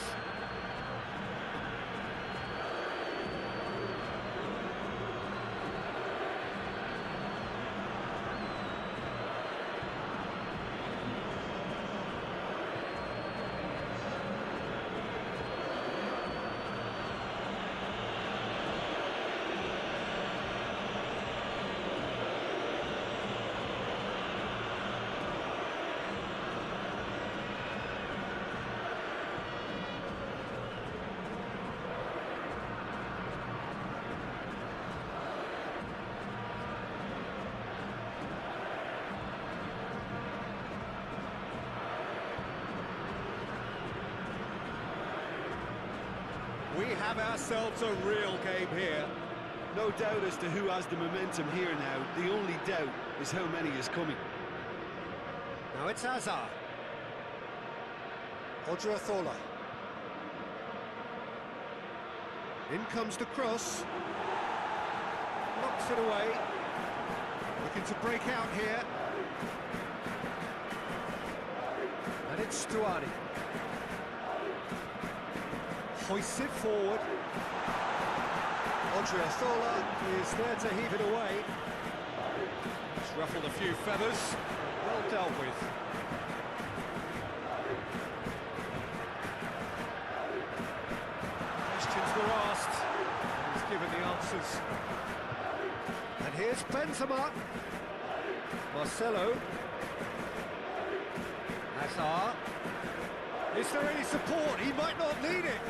We have ourselves a real game here. No doubt as to who has the momentum here now. The only doubt is how many is coming. Now it's Azar. Odriozola. In comes the cross. Knocks it away. Looking to break out here. And it's Stuani. Hoists it forward. Odriozola is there to heave it away. It's ruffled a few feathers. Well dealt with. Questions were asked. He's given the answers. And here's Benzema. Marcelo. Hazard. Is there any support? He might not need it.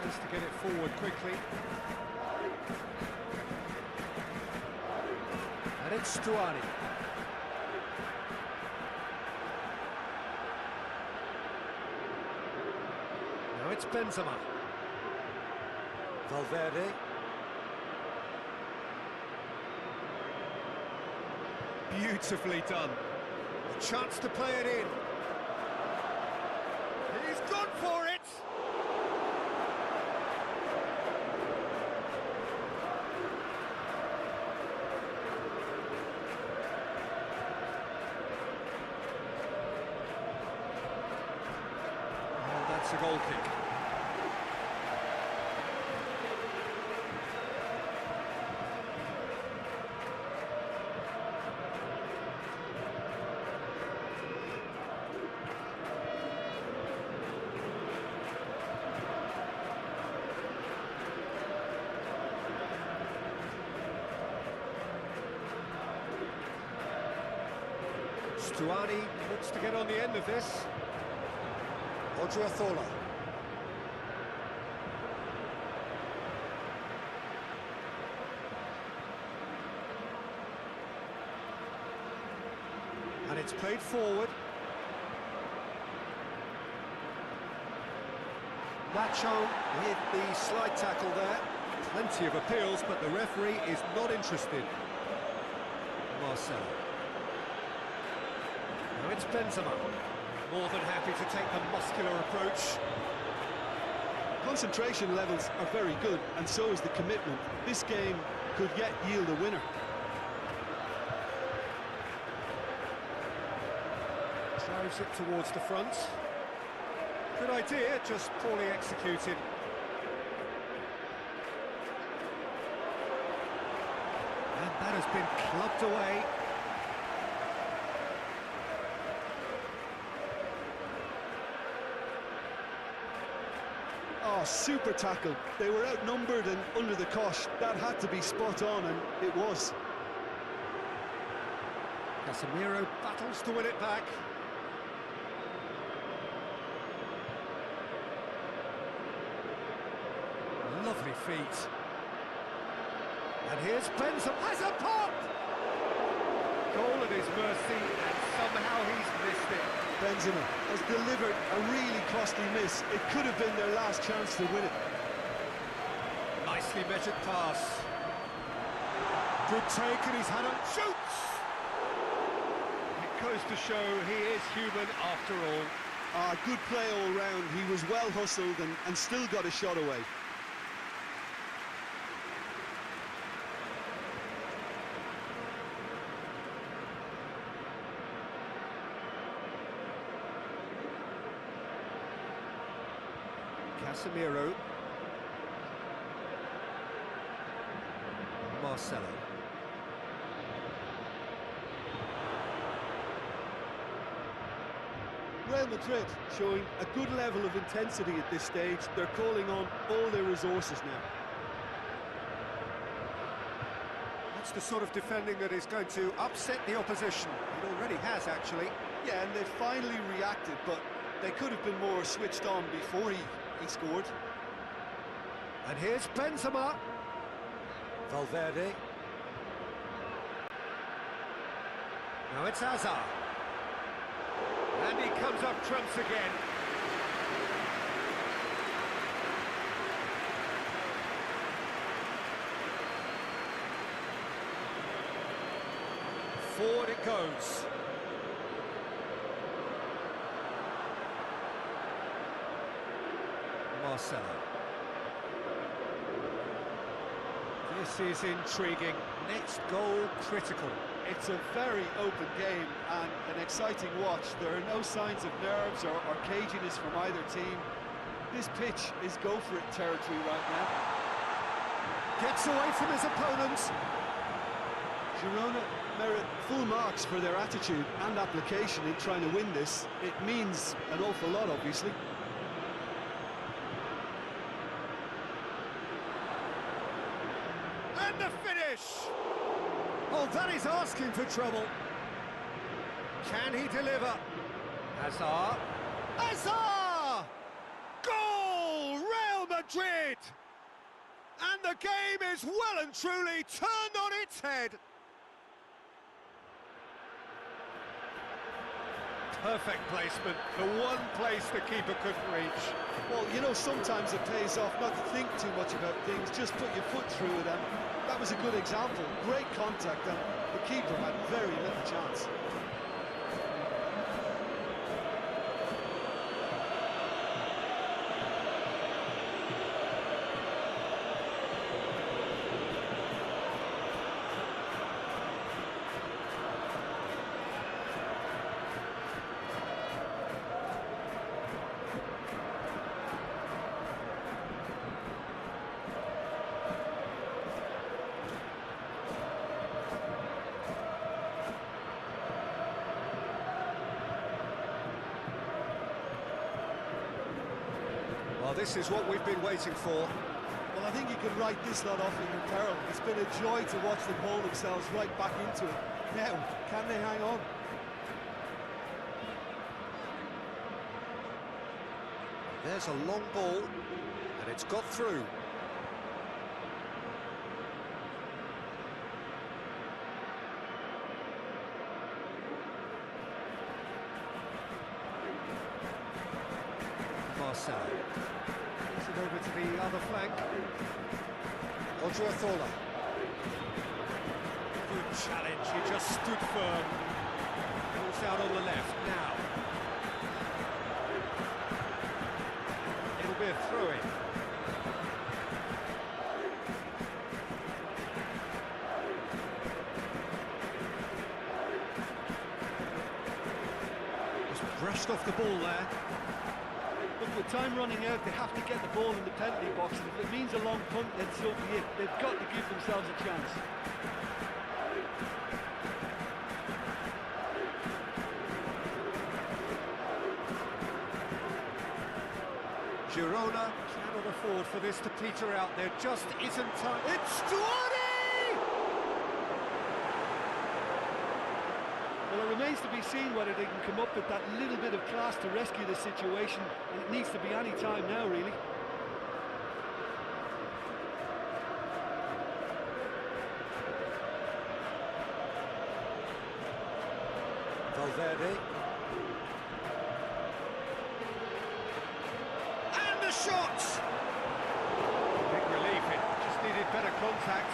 Tries to get it forward quickly. And it's Stuani. Now it's Benzema. Valverde. Beautifully done. A chance to play it in. He's gone for it! Oh, that's a goal kick. Stuani looks to get on the end of this. Odriozola. And it's played forward. Nacho with the slide tackle there. Plenty of appeals, but the referee is not interested. Marcelo. Now it's Benzema, more than happy to take the muscular approach. Concentration levels are very good, and so is the commitment. This game could yet yield a winner. Drives it towards the front. Good idea, just poorly executed. And that has been clubbed away. Oh, Oh, super tackle. They were outnumbered and under the cosh. That had to be spot on, and it was. Casemiro battles to win it back. Lovely feet. And here's Benzema, has a pop! Goal at his mercy, and somehow he's missed it. Benzema has delivered a really costly miss. It could have been their last chance to win it. Nicely measured pass. Good take, and he's had a shoots! It goes to show he is human after all. Good play all round. He was well hustled and still got a shot away. Casemiro. Marcelo. Real Madrid showing a good level of intensity at this stage. They're calling on all their resources now. That's the sort of defending that is going to upset the opposition. It already has, actually. Yeah, and they finally reacted, but they could have been more switched on before he scored. And here's Benzema. Valverde. Now it's Hazard. And he comes up trumps again. Forward it goes. Marcelo. This is intriguing. Next goal critical. It's a very open game and an exciting watch. There are no signs of nerves or caginess from either team. This pitch is go-for-it territory right now. Gets away from his opponents. Girona merit full marks for their attitude and application in trying to win this. It means an awful lot, obviously. And the finish! Oh, that is asking for trouble. Can he deliver? Hazard. Hazard! Goal! Real Madrid! And the game is well and truly turned on its head. Perfect placement, the one place the keeper couldn't reach. Well, you know, sometimes it pays off not to think too much about things, just put your foot through it, and that was a good example. Great contact, and the keeper had very little chance. Well, this is what we've been waiting for. Well, I think you could write this lot off in your peril. It's been a joy to watch them haul themselves right back into it. Now, can they hang on? There's a long ball, and it's got through. Marcelo. Takes it over to the other flank. Odriozola. Good challenge, he just stood firm. Pulls out on the left now. It'll be a throw-in. Just brushed off the ball there. But with time running out, they have to get the ball in the penalty box, and if it means a long punt, then so be it. They've got to give themselves a chance. Girona cannot afford for this to peter out. There just isn't time. It's Stuani! Well, it remains to be seen whether they can come up with that little bit of class to rescue the situation, and it needs to be any time now, really. Valverde. And the shots! Big relief, it just needed better contact.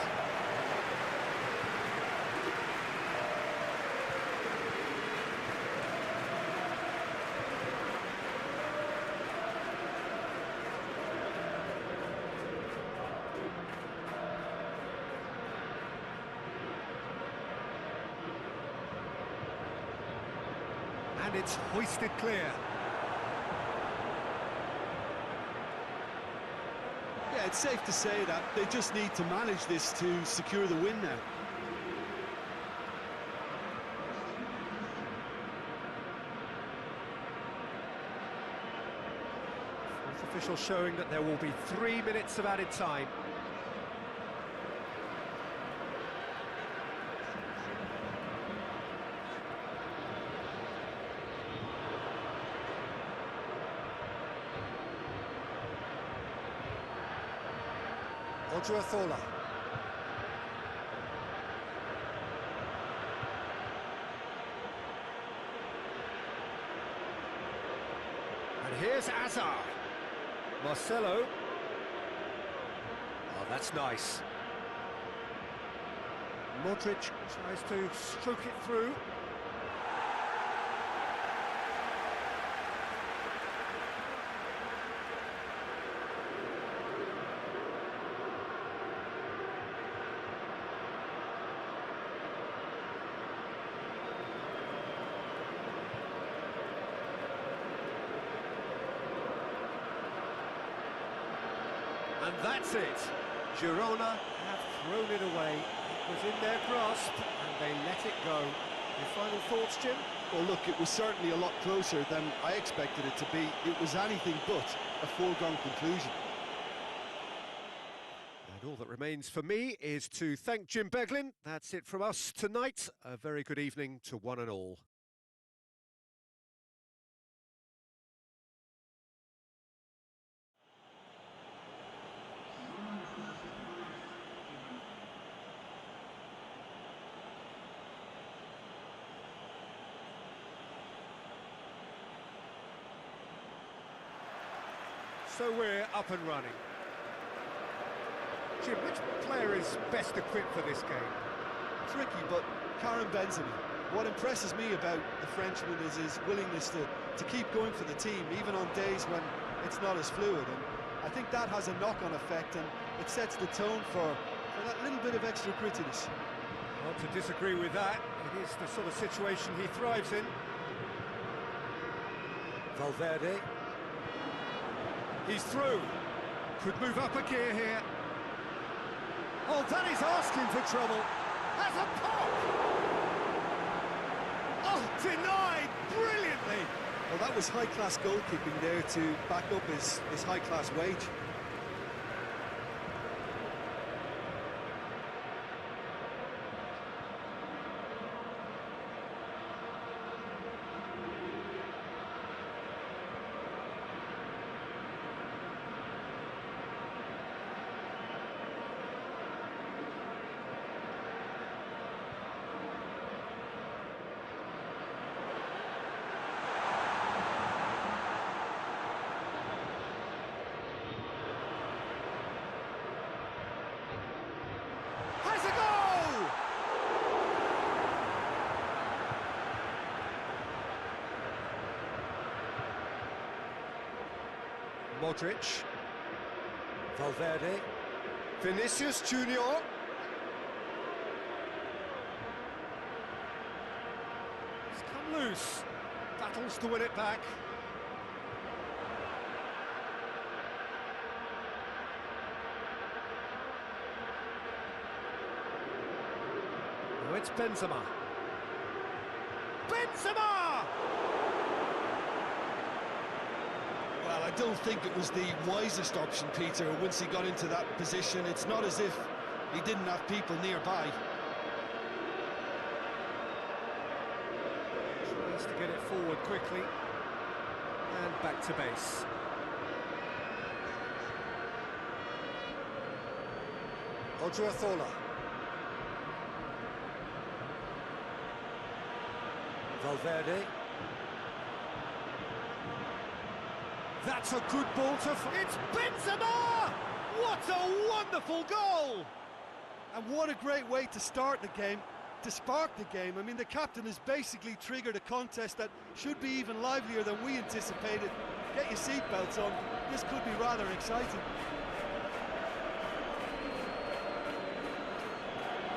And it's hoisted clear. Yeah, it's safe to say that they just need to manage this to secure the win now. Fourth official showing that there will be 3 minutes of added time. Odriozola. And here's Azar. Marcelo. Oh, that's nice. Modric tries to stroke it through. And that's it. Girona have thrown it away. It was in their grasp, and they let it go. Your final thoughts, Jim? Well, look, it was certainly a lot closer than I expected it to be. It was anything but a foregone conclusion. And all that remains for me is to thank Jim Beglin. That's it from us tonight. A very good evening to one and all. So we're up and running. Jim, which player is best equipped for this game? Tricky, but Karim Benzema. What impresses me about the Frenchman is his willingness to keep going for the team, even on days when it's not as fluid. And I think that has a knock-on effect, and it sets the tone for that little bit of extra grittiness. Hard to disagree with that. It is the sort of situation he thrives in. Valverde. He's through. Could move up a gear here. Oh, that is asking for trouble. Has a pop! Oh, denied brilliantly! Well, that was high-class goalkeeping there to back up his high-class wage. Modric. Valverde. Vinicius Junior. He's come loose. Battles to win it back. Now it's Benzema. Benzema! Well, I don't think it was the wisest option, Peter, once he got into that position. It's not as if he didn't have people nearby. Tries to get it forward quickly. And back to base. Odriozola. Valverde. That's a good ball to... It's Benzema! What a wonderful goal! And what a great way to start the game, to spark the game. I mean, the captain has basically triggered a contest that should be even livelier than we anticipated. Get your seatbelts on, this could be rather exciting.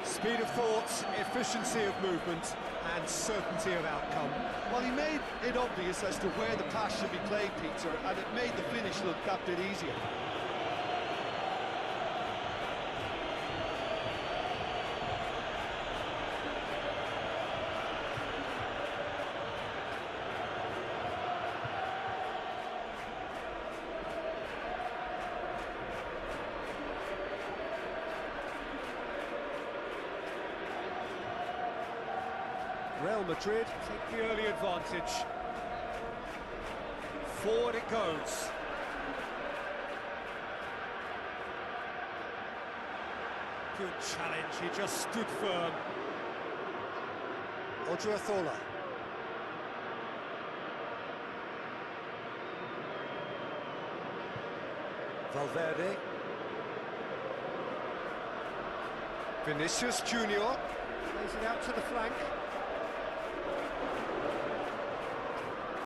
Speed of thought, efficiency of movement, and certainty of outcome. Well, he made it obvious as to where the pass should be played, Peter, and it made the finish look that bit easier. Real Madrid take the early advantage. Forward it goes. Good challenge, he just stood firm. Odriozola. Valverde. Vinicius Junior. Plays it out to the flank.